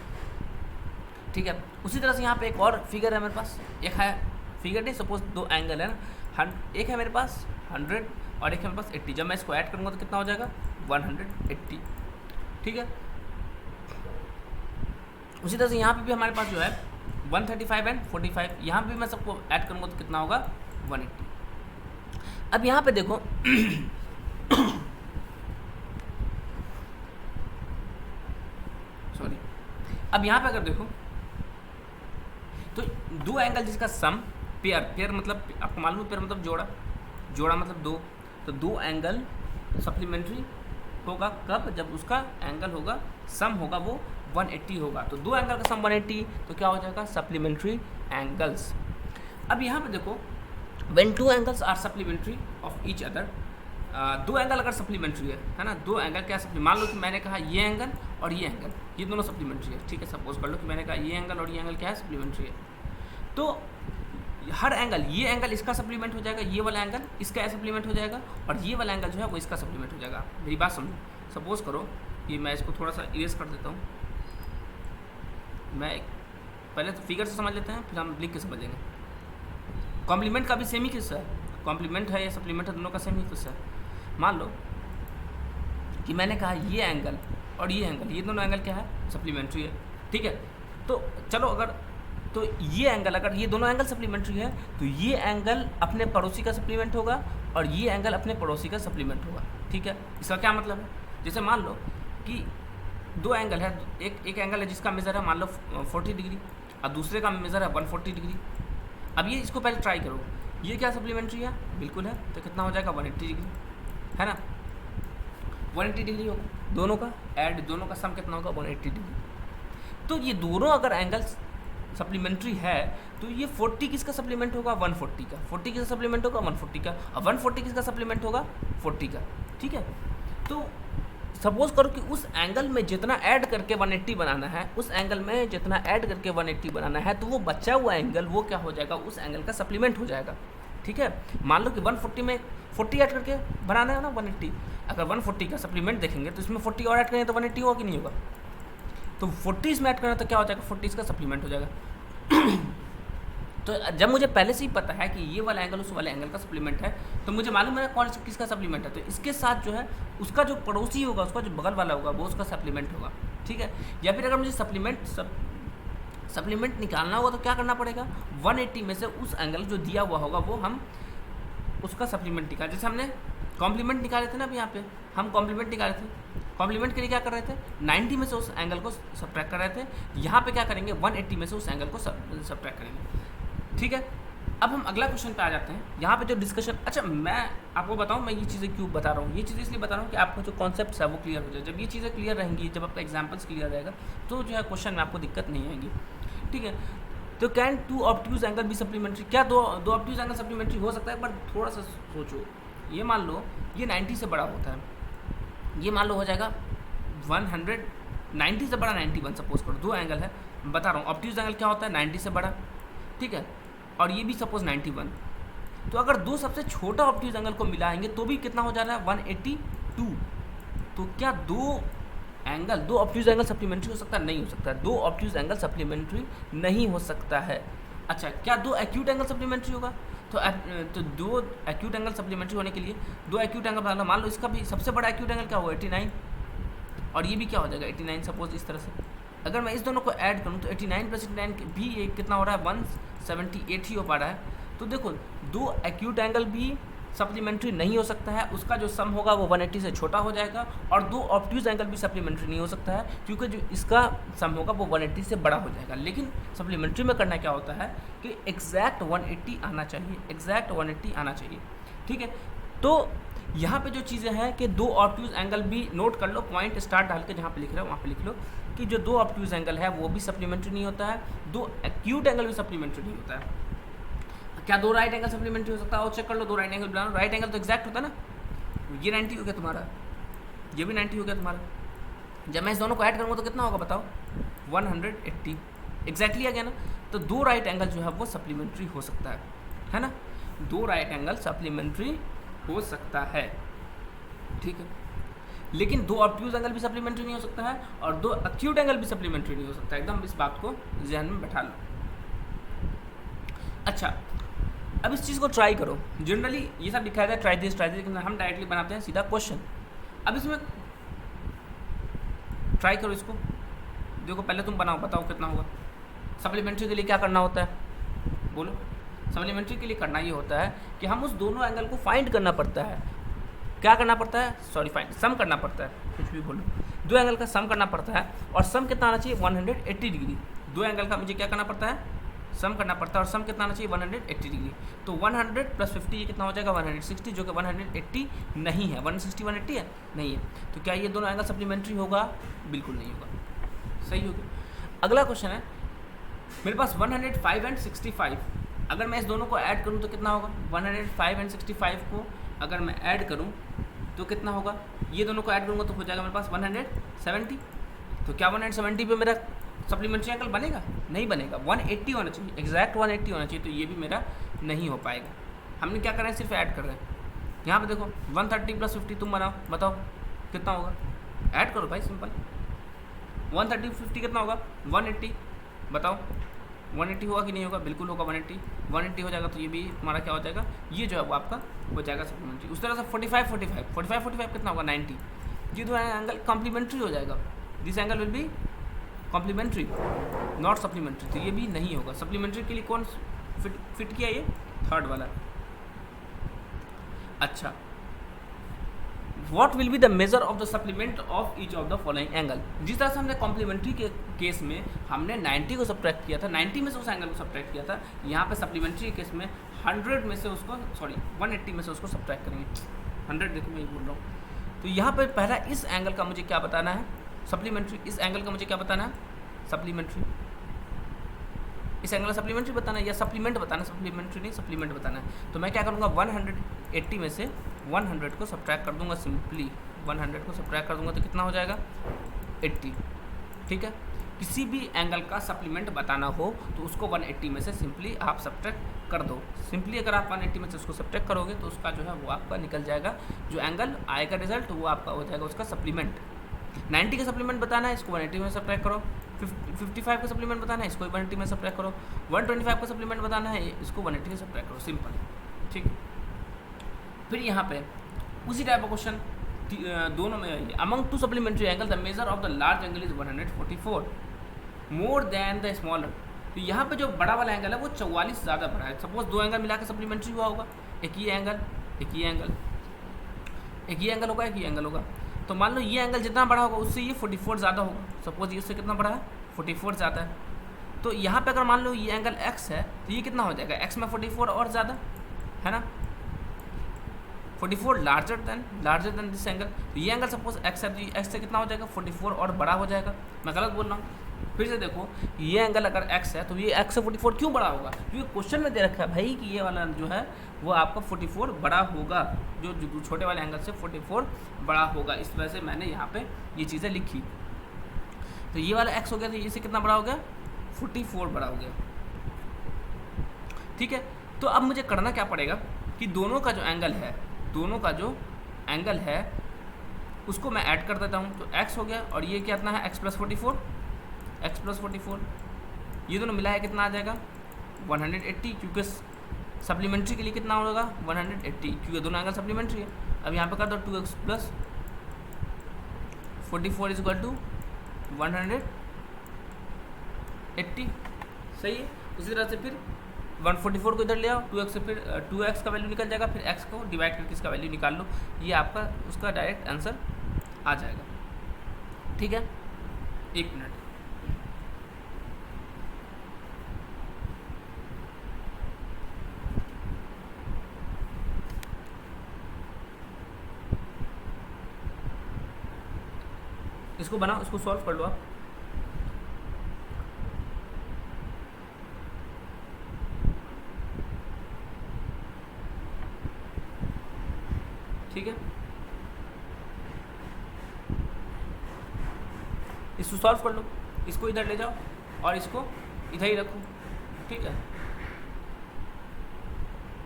ठीक है। उसी तरह से यहाँ पे एक और फिगर है मेरे पास, एक है फिगर नहीं, सपोज दो एंगल है ना, एक है मेरे पास 100 और एक है मेरे पास 80। जब मैं इसको ऐड करूँगा तो कितना हो जाएगा 180, ठीक है। उसी तरह से यहाँ पे भी हमारे पास जो है 135 एंड 45, यहाँ पे भी मैं सबको ऐड करूँगा तो कितना होगा 180। अब यहाँ पे देखो सॉरी, अब यहाँ पे अगर देखो तो दो एंगल जिसका सम, पेयर मतलब आपको मालूम है, पेयर मतलब जोड़ा मतलब दो, तो दो एंगल सप्लीमेंट्री होगा कब, जब उसका एंगल होगा, सम होगा वो 180 होगा। तो दो एंगल का सम 180, तो क्या हो जाएगा सप्लीमेंट्री एंगल्स। अब यहाँ पे देखो, when two angles are supplementary of each other, दो एंगल अगर सप्लीमेंट्री है ना, दो एंगल क्या मान लो कि मैंने कहा ये एंगल और ये एंगल, ये दोनों सप्लीमेंट्री है, ठीक है। सपोज कर लो कि मैंने कहा ये एंगल और ये एंगल क्या है, सप्लीमेंट्री है। तो हर एंगल, ये एंगल इसका सप्लीमेंट हो जाएगा, ये वाला एंगल इसका सप्लीमेंट हो जाएगा, और ये वाला एंगल जो है वो इसका सप्लीमेंट हो जाएगा। मेरी बात समझो, सपोज करो कि मैं इसको थोड़ा सा इरेज कर देता हूँ, मैं पहले तो फिगर से समझ लेते हैं, फिर हम लिख के समझेंगे। कॉम्प्लीमेंट का भी सेम ही किस्सा है, कॉम्प्लीमेंट है या सप्लीमेंट है, दोनों का सेम ही किस्सा है। मान लो कि मैंने कहा ये एंगल और ये एंगल, ये दोनों एंगल क्या है, सप्लीमेंट्री है, ठीक है। तो चलो अगर, तो ये एंगल, अगर ये दोनों एंगल सप्लीमेंट्री है, तो ये एंगल अपने पड़ोसी का सप्लीमेंट होगा और ये एंगल अपने पड़ोसी का सप्लीमेंट होगा, ठीक है। इसका क्या मतलब है, जैसे मान लो कि दो एंगल है, एक एंगल है जिसका मेज़र है मान लो 40 डिग्री और दूसरे का मेज़र है 140 डिग्री। अब ये इसको पहले ट्राई करो, ये क्या सप्लीमेंट्री है, बिल्कुल है, तो कितना हो जाएगा 180 डिग्री, है ना, 180 डिग्री होगा। दोनों का ऐड, दोनों का सम कितना होगा 180 डिग्री। तो ये दोनों अगर एंगल्स सप्लीमेंट्री है, तो ये 40 किसका सप्लीमेंट होगा, 140 का, 40 किसका सप्लीमेंट होगा 140 का, और 140 किसका सप्लीमेंट होगा 40 का, ठीक है। तो सपोज करो कि उस एंगल में जितना ऐड करके 180 बनाना है, उस एंगल में जितना ऐड करके 180 बनाना है, तो वो बचा हुआ एंगल वो क्या हो जाएगा, उस एंगल का सप्लीमेंट हो जाएगा, ठीक है। मान लो कि 140 में 40 ऐड करके बनाना है ना 180, अगर 140 का सप्लीमेंट देखेंगे तो इसमें 40 और ऐड करेंगे तो 180 होगा कि नहीं होगा। तो 40 इसमें ऐड करना तो क्या हो जाएगा, 40 इसका सप्लीमेंट हो जाएगा। तो जब मुझे पहले से ही पता है कि ये वाला एंगल उस वाले एंगल का सप्लीमेंट है, तो मुझे मालूम है कौन किसका सप्लीमेंट है, तो इसके साथ जो है उसका जो पड़ोसी होगा, उसका जो बगल वाला होगा वो उसका सप्लीमेंट होगा, ठीक है। या फिर अगर मुझे सप्लीमेंट निकालना होगा तो क्या करना पड़ेगा, 180 में से उस एंगल जो दिया हुआ होगा वो हम उसका सप्लीमेंट निकाल, जैसे हमने कॉम्प्लीमेंट निकाले थे ना, अभी यहाँ पे हम कॉम्प्लीमेंट निकाले थे, कॉम्प्लीमेंट के लिए क्या कर रहे थे, 90 में से उस एंगल को सब्ट्रैक्ट कर रहे थे। यहाँ पे क्या करेंगे, 180 में से उस एंगल को सब्ट्रैक्ट करेंगे, ठीक है। अब हम अगला क्वेश्चन पे आ जाते हैं। यहाँ पे जो डिस्कशन, अच्छा मैं आपको बताऊँ मैं ये चीज़ें क्यों बता रहा हूँ, ये चीज़ें इसलिए बता रहा हूँ कि आपको जो कॉन्सेप्ट है वो क्लियर हो जाए। जब ये चीज़ें क्लियर रहेंगी, जब आपका एग्जाम्पल्स क्लियर रहेगा, तो जो है क्वेश्चन में आपको दिक्कत नहीं आएगी, ठीक है। तो कैन टू ऑब्ट्यूज एंगल भी सप्लीमेंट्री, क्या दो ऑब्ट्यूज एंगल सप्लीमेंट्री हो सकता है? पर थोड़ा सा सोचो, ये मान लो ये 90 से बड़ा होता है, ये मान लो हो जाएगा 100, 90 से बड़ा 91 सपोज करो, दो एंगल है, बता रहा हूँ ऑब्ट्यूज एंगल क्या होता है 90 से बड़ा, ठीक है, और ये भी सपोज 91, तो अगर दो सबसे छोटा ऑब्ट्यूज एंगल को मिलाएंगे तो भी कितना हो जा रहा है 182। तो क्या दो ऑब्ट्यूज एंगल सप्लीमेंट्री हो सकता है? नहीं हो सकता, दो ऑब्ट्यूज एंगल सप्लीमेंट्री नहीं हो सकता है। अच्छा, क्या दो एक्यूट एंगल सप्लीमेंट्री होगा? तो दो एक्यूट एंगल सप्लीमेंट्री होने के लिए दो एक्यूट एंगल बनाना, मान लो इसका भी सबसे बड़ा एक्यूट एंगल क्या होगा 89, और ये भी क्या हो जाएगा 89 सपोज इस तरह से। अगर मैं इस दोनों को ऐड करूँ तो 89 + 89 भी ये कितना हो रहा है 178 ही हो पा रहा है। तो देखो दो एक्यूट एंगल भी सप्लीमेंट्री नहीं हो सकता है, उसका जो सम होगा वो 180 से छोटा हो जाएगा, और दो ऑब्ट्यूज एंगल भी सप्लीमेंट्री नहीं हो सकता है क्योंकि जो इसका सम होगा वो 180 से बड़ा हो जाएगा। लेकिन सप्लीमेंट्री में करना क्या होता है कि एग्जैक्ट 180 आना चाहिए, एग्जैक्ट 180 आना चाहिए, ठीक है। तो यहाँ पे जो चीज़ें हैं कि दो ऑब्ट्यूज एंगल भी नोट कर लो, पॉइंट स्टार डाल के जहाँ पे लिख रहे हो वहाँ पे लिख लो कि जो दो ऑब्ट्यूज एंगल है वो भी सप्लीमेंट्री नहीं होता है, दो एक्यूट एंगल भी सप्लीमेंट्री नहीं होता है। क्या दो राइट एंगल सप्लीमेंट्री हो सकता है? और चेक कर लो, दो राइट एंगल बनाना, राइट एंगल तो एग्जैक्ट होता है ना, ये 90 हो गया तुम्हारा, ये भी 90 हो गया तुम्हारा। जब मैं इस दोनों को ऐड करूँगा तो कितना होगा बताओ 180, एग्जैक्टली आ गया ना। तो दो राइट एंगल जो है वो सप्लीमेंट्री हो सकता है ना, दो राइट एंगल सप्लीमेंट्री हो सकता है, ठीक है। लेकिन दो ऑब्ट्यूज एंगल भी सप्लीमेंट्री नहीं हो सकता है और दो एक्यूट एंगल भी सप्लीमेंट्री नहीं हो सकता है, एकदम इस बात को जहन में बैठा लो। अच्छा, अब इस चीज़ को ट्राई करो, जनरली ये सब लिखा है ट्राई दिस, लेकिन हम डायरेक्टली बनाते हैं सीधा क्वेश्चन। अब इसमें ट्राई करो इसको, देखो पहले तुम बनाओ, बताओ कितना होगा। सप्लीमेंट्री के लिए क्या करना होता है बोलो? सप्लीमेंट्री के लिए करना ये होता है कि हम उस दोनों एंगल को फाइंड करना पड़ता है। क्या करना पड़ता है? सॉरी, फाइंड, सम करना पड़ता है, कुछ भी बोलो, दो एंगल का सम करना पड़ता है, और सम कितना आना चाहिए 180 डिग्री। दो एंगल का मुझे क्या करना पड़ता है? सम करना पड़ता है, और सम कितना आना चाहिए 180 डिग्री। तो 100 + 50 ये कितना हो जाएगा 160, जो कि 180 नहीं है, 160 180 है नहीं है। तो क्या ये दोनों एंगल सप्लीमेंट्री होगा? बिल्कुल नहीं होगा, सही होगा। अगला क्वेश्चन है, मेरे पास 105 और 65, अगर मैं इस दोनों को ऐड करूं तो कितना होगा? 105 और 65 को अगर मैं ऐड करूं तो कितना होगा? ये दोनों को ऐड करूंगा तो हो जाएगा मेरे पास 170। तो क्या 170 पे मेरा सप्लीमेंट्री एंगल बनेगा? नहीं बनेगा, 180 होना चाहिए, एग्जैक्ट 180 होना चाहिए। तो ये भी मेरा नहीं हो पाएगा। हमने क्या कर रहे हैं? सिर्फ ऐड कर रहे हैं। यहाँ पे देखो 130 + 50 तुम बनाओ, बताओ कितना होगा? ऐड करो भाई, सिंपल। 130 50 कितना होगा? 180, बताओ 180 होगा कि नहीं होगा? बिल्कुल होगा, 180 हो जाएगा। तो ये भी तुम्हारा क्या हो जाएगा? ये जो है वो आपका हो जाएगा सप्लीमेंट्री। उस तरह से 45 कितना होगा? 90। ये दो एंगल कॉम्प्लीमेंट्री हो जाएगा, this angle will be complementary not supplementary. तो ये भी नहीं होगा। सप्लीमेंट्री के लिए कौन फिट किया? ये थर्ड वाला। अच्छा, what will be the measure of the supplement of each of the following angle. जिस तरह से हमने कॉम्प्लीमेंट्री के केस में हमने 90 को सब्ट्रैक्ट किया था, 90 में से उस एंगल को सब्ट्रैक्ट किया था, यहाँ पे सप्लीमेंट्री के केस में 100 में से उसको 180 में से उसको सब्ट्रैक्ट करेंगे। 100 देखो मैं ये बोल रहा हूँ। तो यहाँ पर पहला इस एंगल का मुझे क्या बताना है? सप्लीमेंट्री। इस एंगल का मुझे क्या बताना है? सप्लीमेंट्री। इस एंगल का सप्लीमेंट्री बताना है या सप्लीमेंट बताना है? सप्लीमेंट्री नहीं, सप्लीमेंट बताना है। तो मैं क्या करूँगा? 180 में से 100 को सब्ट्रैक्ट कर दूंगा, सिंपली 100 को सब्ट्रैक्ट कर दूंगा तो कितना हो जाएगा? 80, ठीक है। किसी भी एंगल का सप्लीमेंट बताना हो तो उसको 180 में से सिंपली आप सब्ट्रैक्ट कर दो। सिंपली अगर आप 180 में से उसको सब्ट्रैक्ट करोगे तो उसका जो है वो आपका निकल जाएगा, जो एंगल आएगा रिजल्ट वो आपका हो जाएगा उसका सप्लीमेंट। 90 का सप्लीमेंट बताना है, इसको 180 में सब्ट्रैक्ट करो। 55 का सप्लीमेंट बताना है, इसको 180 में सब्ट्रैक्ट करो। 125 का सप्लीमेंट बताना है, इसको 180 में सब्ट्रैक्ट करो, सिंपल, ठीक। फिर यहाँ पे उसी टाइप का क्वेश्चन दोनों में, among to supplementary angle the measure of the large angle is 144 more than the smaller. तो यहाँ पे जो बड़ा वाला एंगल है वो 44 ज़्यादा बड़ा है। सपोज दो एंगल मिला के सप्लीमेंट्री हुआ होगा, एक ये एंगल, एक ये एंगल, एक ये एंगल होगा, एक ये एंगल होगा। तो मान लो ये एंगल जितना बड़ा होगा उससे ये 44 ज़्यादा होगा। सपोज ये उससे कितना बड़ा है? 44 ज़्यादा है। तो यहाँ पे अगर मान लो ये एंगल x है तो ये कितना हो जाएगा? x में 44 और ज़्यादा है ना, 44 लार्जर देन दिस एंगल। तो ये एंगल सपोज x है तो x से कितना हो जाएगा? 44 और बड़ा हो जाएगा। मैं गलत बोल रहा हूँ? फिर से देखो, ये एंगल अगर x है तो ये x से 44 क्यों बड़ा होगा? क्योंकि क्वेश्चन में दे रखा है भाई कि ये वाला जो है वो आपका 44 बड़ा होगा, जो छोटे वाले एंगल से 44 बड़ा होगा। इस वजह से मैंने यहाँ पे ये चीज़ें लिखी। तो ये वाला x हो गया, तो इससे कितना बड़ा हो गया? 44 बड़ा हो गया। ठीक है, तो अब मुझे करना क्या पड़ेगा कि दोनों का जो एंगल है उसको मैं ऐड कर देता हूँ। तो x हो गया और ये कितना है? x + 44, ये दोनों मिला है कितना आ जाएगा? 180, क्योंकि सप्लीमेंट्री के लिए कितना होगा? 180, क्योंकि दोनों एंगल सप्लीमेंट्री है। अब यहाँ पे कर दो 2x + 44 = 180, सही है। उसी तरह से फिर 144 को इधर ले आओ, 2x से फिर 2x का वैल्यू निकल जाएगा, फिर x को डिवाइड करके इसका वैल्यू निकाल लो, ये आपका उसका डायरेक्ट आंसर आ जाएगा। ठीक है, 1 मिनट। इसको बनाओ, इसको सॉल्व कर लो आप। ठीक है, इसको सॉल्व कर लो, इसको इधर ले जाओ और इसको इधर ही रखो। ठीक है,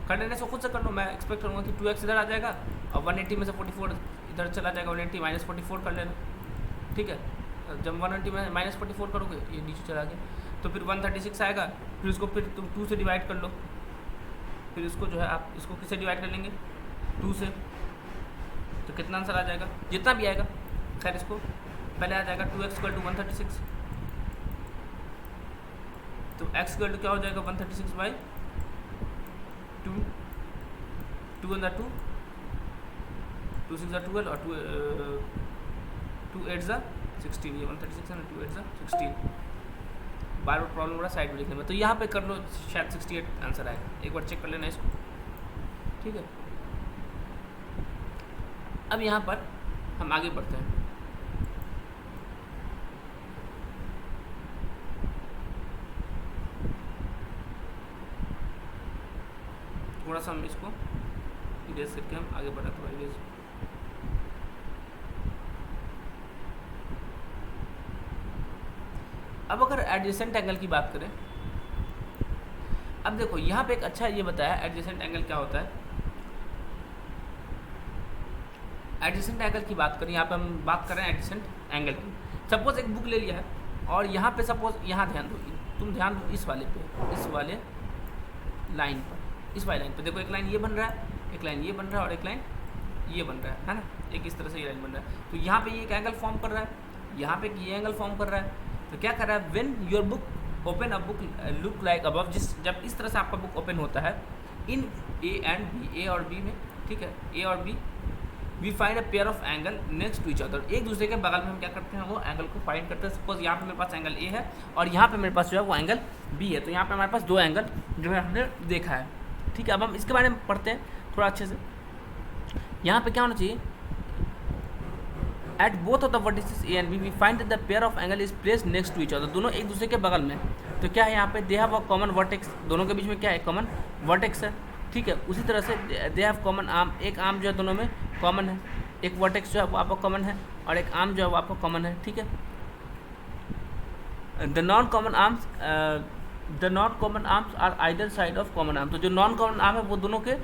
कर लेने से खुद से कर लो। मैं एक्सपेक्ट करूँगा कि 2x इधर आ जाएगा और 180 में से 44 इधर चला जाएगा, 180 - 44 कर लेना। ठीक है, जब 180 में -44 करोगे ये नीचे चला गया, तो फिर 136 आएगा। फिर इसको फिर तुम 2 से डिवाइड कर लो, फिर इसको जो है आप इसको किससे डिवाइड कर लेंगे? 2 से। तो कितना आंसर आ जाएगा? जितना भी आएगा, खैर इसको पहले आ जाएगा 2x = 136। तो x = क्या हो जाएगा? 136/2, 2 × 2, 2 × 6 = 12 और 2 × 8 = 16। ये 136 है ना, 2 × 8 = 16। बार बार प्रॉब्लम हो रहा है साइड में लिखने में, तो यहाँ पे कर लो, शायद 68 आंसर आएगा। एक बार चेक कर लेना इसको। ठीक है, अब यहाँ पर हम आगे बढ़ते हैं। थोड़ा सा हम इसको इरेज करके हम आगे बढ़ा, थोड़ा इरेज। अब अगर एडजेसेंट एंगल की बात करें, अब देखो यहाँ पे एक अच्छा ये बताया एडजेसेंट एंगल क्या होता है। एडजेसेंट एंगल की बात करें, यहाँ पे हम बात कर रहे हैं एडजेसेंट एंगल की। सपोज एक बुक ले लिया है और यहाँ पे सपोज यहाँ ध्यान दो, तुम ध्यान दो इस वाले पे, इस वाले लाइन पर, इस वाली लाइन पे देखो, एक लाइन ये बन रहा है, एक लाइन ये बन रहा है और एक लाइन ये बन रहा है ना, एक इस तरह से ये लाइन बन रहा है। तो यहाँ पे ये एक एंगल फॉर्म कर रहा है, यहाँ पे ये एंगल फॉर्म कर रहा है। तो क्या कर रहा है? When your book open a book look like above, जब इस तरह से आपका बुक ओपन होता है इन ए एंड बी, ए और बी में, ठीक है, ए और B, we find a pair of angle next to each other, एक दूसरे के बगल में हम क्या करते हैं? वो एंगल को फाइंड करते हैं। सपोज यहाँ पे मेरे पास एंगल ए है और यहाँ पे मेरे पास जो है वो एंगल बी है, तो यहाँ पे हमारे पास 2 एंगल जो है हमने देखा है। ठीक है, अब हम इसके बारे में पढ़ते हैं थोड़ा अच्छे से। यहाँ पे क्या होना चाहिए? At both of the vertices A and B we find that the pair of angle is placed next to each other, दोनों एक दूसरे के बगल में। तो क्या है यहाँ पे? They have a common vertex, दोनों के बीच में क्या है? कॉमन वर्टेक्स है। ठीक है, उसी तरह से दे हैव कॉमन आर्म, एक आर्म जो है दोनों में कॉमन है, एक वर्टेक्स जो है वो आपका कॉमन है और एक आर्म जो है वो आपका कॉमन है। ठीक है, the non common arms are either side of common arm, तो जो नॉन कॉमन आर्म है वो दोनों के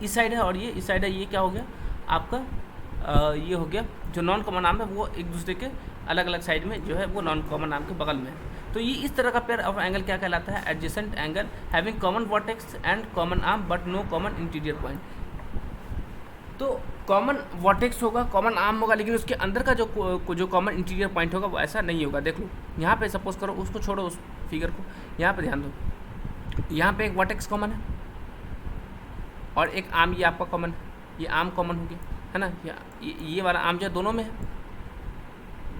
इस साइड है और ये इस साइड है। ये क्या हो गया आपका? ये हो गया जो नॉन कॉमन आर्म है वो एक दूसरे के अलग अलग साइड में जो है वो नॉन कॉमन आर्म के बगल में है। तो ये इस तरह का पेयर ऑफ एंगल क्या कहलाता है? Adjacent angle having common vertex and common arm but no common interior point. तो कॉमन वर्टेक्स होगा, कॉमन आर्म होगा, लेकिन उसके अंदर का जो कॉमन इंटीरियर पॉइंट होगा वो ऐसा नहीं होगा। देख लो यहाँ पे, सपोज करो, उसको छोड़ो उस फिगर को, यहाँ पे ध्यान दो, यहाँ पे एक वर्टेक्स कॉमन है और एक आर्म ये आपका कॉमन है, ये आर्म कॉमन हो गया है ना। ये वाला आर्म जो है दोनों में है,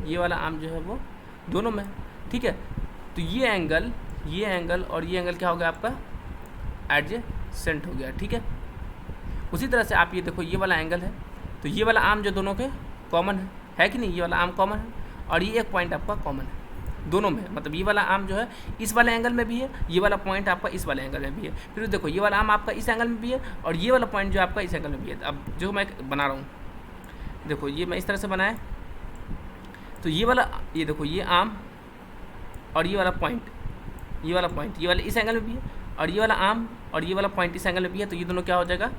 ये वाला आर्म जो है वो दोनों में है। ठीक है, तो ये एंगल और ये एंगल क्या हो गया आपका? एडजेसेंट हो गया। ठीक है, उसी तरह से आप ये देखो, ये वाला एंगल है तो ये वाला आर्म जो दोनों के कॉमन है कि नहीं? ये वाला आर्म कॉमन है और ये एक पॉइंट आपका कॉमन है। दोनों में, मतलब ये वाला आर्म जो है इस वाले एंगल में भी है, ये वाला पॉइंट आपका इस वाले एंगल में भी है। फिर देखो ये वाला आर्म आपका इस एंगल में भी है और ये वाला पॉइंट जो आपका इस एंगल में भी है। अब जो मैं बना रहा हूँ, देखो ये मैं इस तरह से बनाया, तो ये वाला, ये देखो ये आर्म और ये वाला पॉइंट, ये वाला पॉइंट ये वाला इस एंगल में भी है और ये वाला आर्म और ये वाला पॉइंट इस एंगल में भी है, तो ये दोनों क्या हो जाएगा,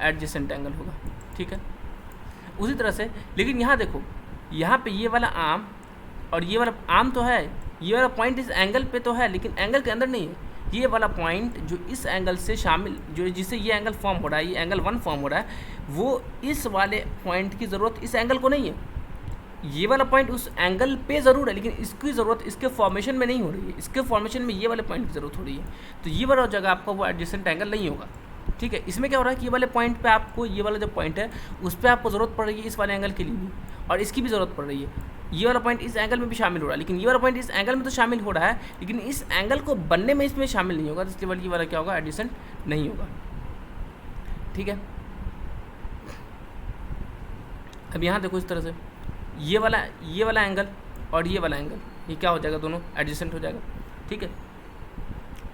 एडजेसेंट एंगल होगा। ठीक है, उसी तरह से लेकिन यहाँ देखो, यहाँ पे ये वाला आर्म और ये वाला आर्म तो है, ये वाला पॉइंट इस एंगल पे तो है लेकिन एंगल के अंदर नहीं है। ये वाला पॉइंट जो इस एंगल से शामिल, जो जिससे ये एंगल फॉर्म हो रहा है, ये एंगल 1 फॉर्म हो रहा है, वो इस वाले पॉइंट की ज़रूरत इस एंगल को नहीं है। ये वाला पॉइंट उस एंगल पे ज़रूर है लेकिन इसकी ज़रूरत इसके फॉर्मेशन में नहीं हो रही है, इसके फॉर्मेशन में ये वाले पॉइंट की ज़रूरत हो रही है। तो ये वाला जगह आपका वो एडजेसेंट एंगल नहीं होगा। ठीक है, इसमें क्या हो रहा है कि ये वाले पॉइंट पे आपको, ये वाला जो पॉइंट है उस पर आपको ज़रूरत पड़ रही है इस वाले एंगल के लिए भी, और इसकी भी ज़रूरत पड़ रही है। ये वाला पॉइंट इस एंगल में भी शामिल हो रहा है लेकिन ये वाला पॉइंट इस एंगल में तो शामिल हो रहा है लेकिन इस एंगल को बनने में इसमें शामिल नहीं होगा, तो इसलिए ये वाला क्या होगा, एडजेसेंट नहीं होगा। ठीक है, अब यहाँ देखो इस तरह से ये वाला एंगल और ये वाला एंगल, ये क्या हो जाएगा, दोनों एडजेसेंट हो जाएगा। ठीक है,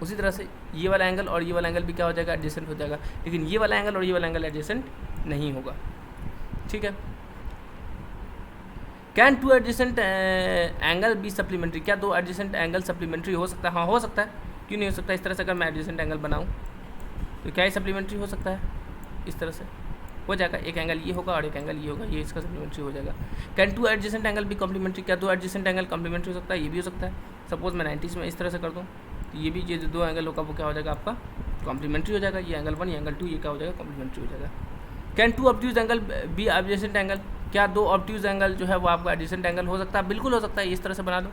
उसी तरह से ये वाला एंगल और ये वाला एंगल भी क्या हो जाएगा, एडजेसेंट हो जाएगा, लेकिन ये वाला एंगल और ये वाला एंगल एडजेसेंट नहीं होगा। ठीक है, can two adjacent angle be supplementary, क्या दो एडजेसेंट एंगल सप्लीमेंट्री हो सकता है? हाँ हो सकता है, क्यों नहीं हो सकता। इस तरह से अगर मैं एडजेसेंट एंगल बनाऊँ तो क्या ये सप्लीमेंट्री हो सकता है, इस तरह से हो जाएगा। एक एंगल ये होगा और एक एंगल ये होगा, ये इसका सप्लीमेंट्री हो जाएगा। कैन टू एडजेसेंट एंगल भी कॉम्प्लीमेंट्री, क्या दो एडजेसेंट एंगल कॉम्प्लीमेंट्री हो सकता है? ये भी हो सकता है। सपोज मैं 90 में इस तरह से कर दूँ तो ये भी, ये जो दो एंगल होगा वो क्या हो जाएगा, आपका कॉम्प्लीमेंट्री हो जाएगा। ये एंगल 1 ये एंगल 2 ये क्या हो जाएगा, कॉम्प्लीमेंट्री हो जाएगा। Can two obtuse angle be adjacent angle, क्या दो ऑब्ट्यूज एंगल जो है वो आपका एडजेसेंट एंगल हो सकता है? बिल्कुल हो सकता है। ये इस तरह से बना लो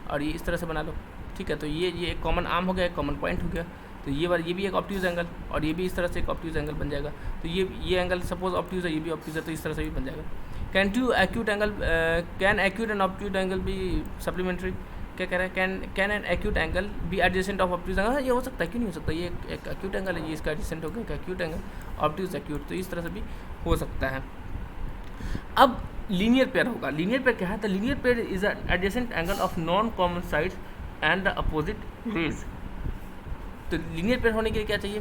और ये इस तरह से बना लो। ठीक है, तो ये एक कॉमन आर्म हो गया, एक कॉमन पॉइंट हो गया, तो ये भी एक ऑब्ट्यूज एंगल और ये भी इस तरह से एक ऑब्ट्यूज एंगल बन जाएगा। तो ये एंगल सपोज ऑब्ट्यूज है, ये भी ऑब्ट्यूज है, तो इस तरह से भी बन जाएगा। Can two acute angle, can acute and obtuse angle भी सप्लीमेंट्री, क्या कह रहा है, कैन एन एक्यूट एंगल भी एडजेसेंट ऑफ ऑब्ट्यूज एंगल, ये हो सकता है, क्यों नहीं हो सकता। ये एक एक्यूट एंगल है, ये इसका एडजेसेंट हो गया एक एक्यूट एंगल, ऑब्ट्यूज एक्यूट, तो इस तरह से भी हो सकता है। अब लीनियर पेयर होगा। लीनियर पेयर क्या है, the linear pair is adjacent angle of non common sides and the opposite raise. तो लीनियर पेयर होने के लिए क्या चाहिए,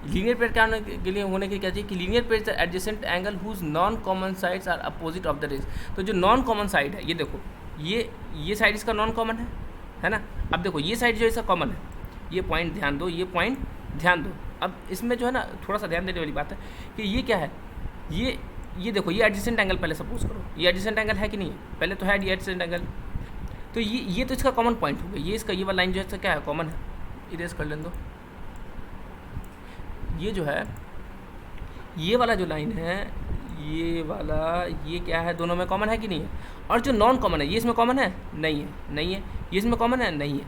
लीनियर पेयर क्या होने के लिए क्या चाहिए कि linear pair is the adjacent angle whose non common sides are opposite of the rays. तो जो नॉन कॉमन साइड है, ये देखो ये साइड इसका नॉन कॉमन है ना। अब देखो ये साइड जो इसका कॉमन है, ये पॉइंट ध्यान दो, ये पॉइंट ध्यान दो। अब इसमें जो है ना थोड़ा सा ध्यान देने वाली बात है कि ये क्या है, ये देखो ये एडजेसेंट एंगल पहले सपोज करो, ये एडजेसेंट एंगल है कि नहीं है, पहले तो है ये एडजेसेंट एंगल। तो ये तो इसका कॉमन पॉइंट हो गया, ये इसका ये वाला लाइन जो है इसका क्या है, कॉमन है। इरेज कर लें दो, ये जो है ये वाला जो लाइन है, ये वाला, ये क्या है, दोनों में कॉमन है कि नहीं है। और जो नॉन कॉमन है, ये इसमें कॉमन है, नहीं है, ये इसमें कॉमन है, नहीं है,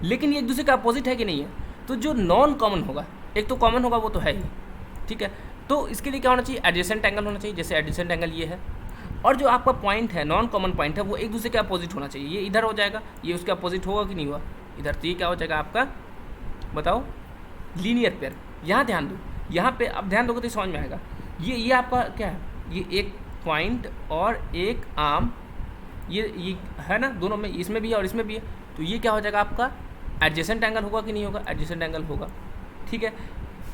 लेकिन ये एक दूसरे का अपोजिट है कि नहीं है। तो जो नॉन कॉमन होगा, एक तो कॉमन होगा वो तो है ही, ठीक है। तो इसके लिए क्या होना चाहिए, एडजेसेंट एंगल होना चाहिए, जैसे एडजेसेंट एंगल ये है, और जो आपका पॉइंट है नॉन कॉमन पॉइंट है वो एक दूसरे के अपोजिट होना चाहिए। ये इधर हो जाएगा, ये उसके अपोजिट होगा कि नहीं हुआ इधर, तो ये क्या हो जाएगा आपका, बताओ, लीनियर पेयर। यहाँ ध्यान दो, यहाँ पे अब ध्यान दोगे तो समझ में आएगा। ये आपका क्या है, ये एक पॉइंट और एक आर्म, ये है ना, दोनों में, इसमें भी है और इसमें भी है, तो ये क्या हो जाएगा आपका एडजेसेंट एंगल होगा कि नहीं होगा, एडजेसेंट एंगल होगा, ठीक है।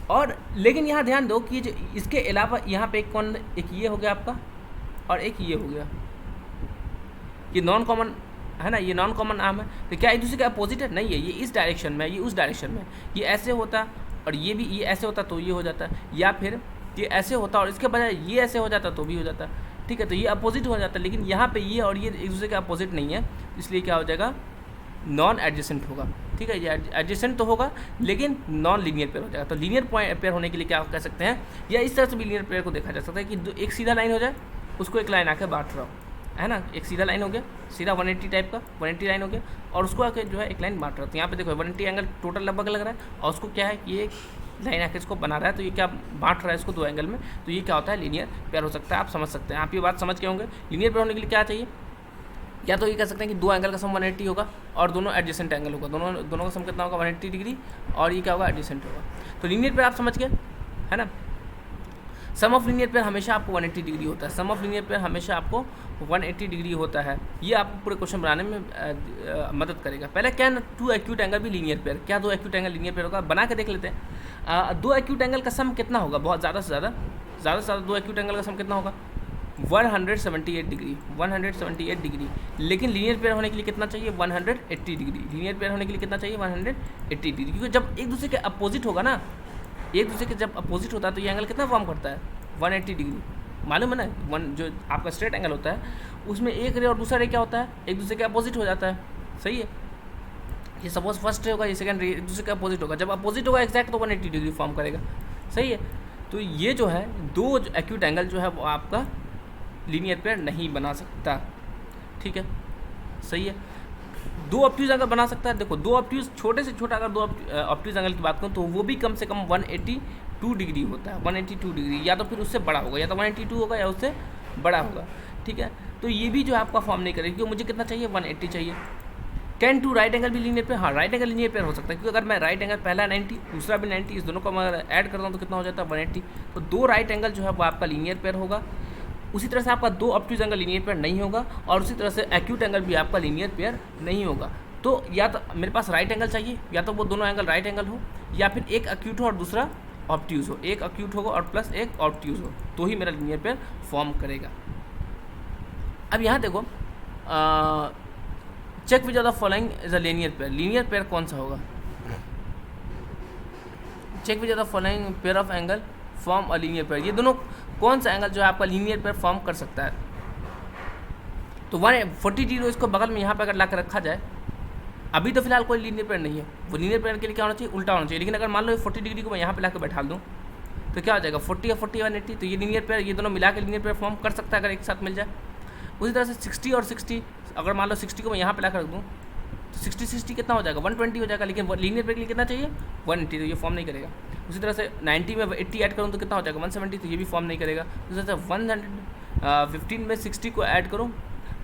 और लेकिन यहाँ ध्यान दो कि जो इसके अलावा यहाँ पे एक ये हो गया आपका और एक ये हो गया, ये नॉन कॉमन है ना, ये नॉन कॉमन आर्म है, तो क्या एक दूसरे के अपोजिट है, नहीं है। ये इस डायरेक्शन में, ये उस डायरेक्शन में, ये ऐसे होता और ये भी ये ऐसे होता तो ये हो जाता, या फिर ये ऐसे होता और इसके बजाय ये ऐसे हो जाता तो भी हो जाता, ठीक है। तो ये अपोजिट हो जाता, लेकिन यहाँ पे ये और ये एक दूसरे के अपोजिट नहीं है, इसलिए क्या हो जाएगा, नॉन एडजेसेंट होगा, ठीक है। ये एडजेसेंट तो होगा लेकिन नॉन लीनियर पेयर हो जाएगा। तो लीनियर पेयर होने के लिए क्या कह सकते हैं, या इस तरह से भी लीनियर पेयर को देखा जा सकता है कि एक सीधा लाइन हो जाए, उसको एक लाइन आके बांट रहा हो, है ना, एक सीधा लाइन हो गया, सीधा 180 टाइप का 180 लाइन हो गया, और उसको आके जो है एक लाइन बांट रहा है। तो यहाँ पे देखो 180 एंगल टोटल लगभग लग रहा है, और उसको क्या है कि ये लाइन आके इसको बना रहा है, तो ये क्या बांट रहा है इसको दो एंगल में, तो ये क्या होता है, लीनियर पेयर हो सकता है। आप समझ सकते हैं, आप ये बात समझ के होंगे। लीनियर पेयर होने के लिए क्या चाहिए, या तो ये कह सकते हैं कि दो एंगल का सम 180 होगा और दोनों एडजेसेंट एंगल होगा, दोनों का सम कितना होगा, 180 डिग्री, और ये क्या होगा, एडजेसेंट होगा। तो लीनियर पेयर आप समझ गए, है ना। सम ऑफ लीनियर पेयर हमेशा आपको 180 डिग्री होता है, सम ऑफ लीनियर पेयर हमेशा आपको 180 डिग्री होता है। ये आपको पूरे क्वेश्चन बनाने में मदद करेगा। पहले क्या ना, टू एक्यूट एंगल भी लीनियर पेयर, क्या दो एक्यूट एंगल लीनियर पेयर होगा, बना के देख लेते हैं। दो एक्यूट एंगल का सम कितना होगा, बहुत ज़्यादा से ज़्यादा दो एक्यूट एंगल का सम कितना होगा, 178 डिग्री, 178 डिग्री। लेकिन लीनियर पेयर होने के लिए कितना चाहिए, 180 डिग्री। लीनियर पेयर होने के लिए कितना चाहिए, 180 डिग्री, क्योंकि जब एक दूसरे के अपोजिट होगा ना, एक दूसरे के जब अपोजिट होता है तो ये एंगल कितना फॉर्म करता है, 180 डिग्री। मालूम है ना, वन जो आपका स्ट्रेट एंगल होता है उसमें एक रे और दूसरा रे क्या होता है, एक दूसरे के अपोजिट हो जाता है। सही है, ये सपोज फर्स्ट रे होगा, ये सेकंड रे एक दूसरे के अपोजिट होगा, जब अपोजिट होगा एग्जैक्ट तो 180 डिग्री फॉर्म करेगा। सही है, तो ये जो है दो एक्यूट एंगल जो है वो आपका लीनियर पेयर नहीं बना सकता। ठीक है, सही है। दो ऑब्ट्यूज एंगल बना सकता है। देखो, दो ऑब्ट्यूज, छोटे से छोटा अगर दो ऑब्ट्यूज एंगल की बात करूँ तो वो भी कम से कम 182 डिग्री होता है, 182 डिग्री, या तो फिर उससे बड़ा होगा, या तो 182 होगा या उससे बड़ा होगा। ठीक है, तो ये भी जो है आपका फॉर्म नहीं करेगी, क्योंकि मुझे कितना चाहिए, 180 चाहिए। कैन टू राइट एंगल भी लीनियर पेयर, हाँ राइट एंगल लीनियर पेयर हो सकता है, क्योंकि अगर मैं राइट एंगल पहला 90 दूसरा भी 90, इस दोनों को मैं ऐड करता हूँ तो कितना हो जाता है, 180। तो दो राइट एंगल जो है वो आपका लीनियर पेयर होगा। उसी तरह से आपका दो ऑब्ट्यूज एंगल लीनियर पेयर नहीं होगा, और उसी तरह से एक्यूट एंगल भी आपका लीनियर पेयर नहीं होगा। तो या तो मेरे पास राइट एंगल चाहिए, या तो वो दोनों एंगल राइट एंगल हो, या फिर एक एक्यूट हो और दूसरा ऑब्ट्यूज हो, एक एक्यूट होगा और प्लस एक ऑब्ट्यूज हो, तो ही मेरा लीनियर पेयर फॉर्म करेगा। अब यहाँ देखो, check which are the following is a linear pair. Linear pair कौन सा होगा, check which are the following pair of angle form a linear pair. ये दोनों कौन सा एंगल जो है आपका लीनियर पेयर फॉर्म कर सकता है। तो 140 डिग्री इसको बगल में यहाँ पे अगर ला कर रखा जाए, अभी तो फिलहाल कोई लीनियर पेयर नहीं है, वो लीनियर पेयर के लिए क्या होना चाहिए, उल्टा होना चाहिए। लेकिन अगर मान लो 40 डिग्री को मैं यहाँ पे ला कर बैठा दूँ तो क्या हो जाएगा, 40 या 40 180, तो ये लीनियर पेयर, ये दोनों मिला के लीनियर पेयर फॉर्म कर सकता है अगर एक साथ मिल जाए। उसी तरह से 60 और 60, अगर मान लो 60 को मैं यहाँ पे ला कर रख दूँ तो 60 कितना हो जाएगा, 120 हो जाएगा। लेकिन लीनियर पेयर के लिए कितना चाहिए, 180, तो ये फॉर्म नहीं करेगा। उसी तरह से 90 में 80 ऐड करूँ तो कितना हो जाएगा, 170, तो ये भी फॉर्म नहीं करेगा। उसी तरह से 115 में 60 को ऐड करूँ,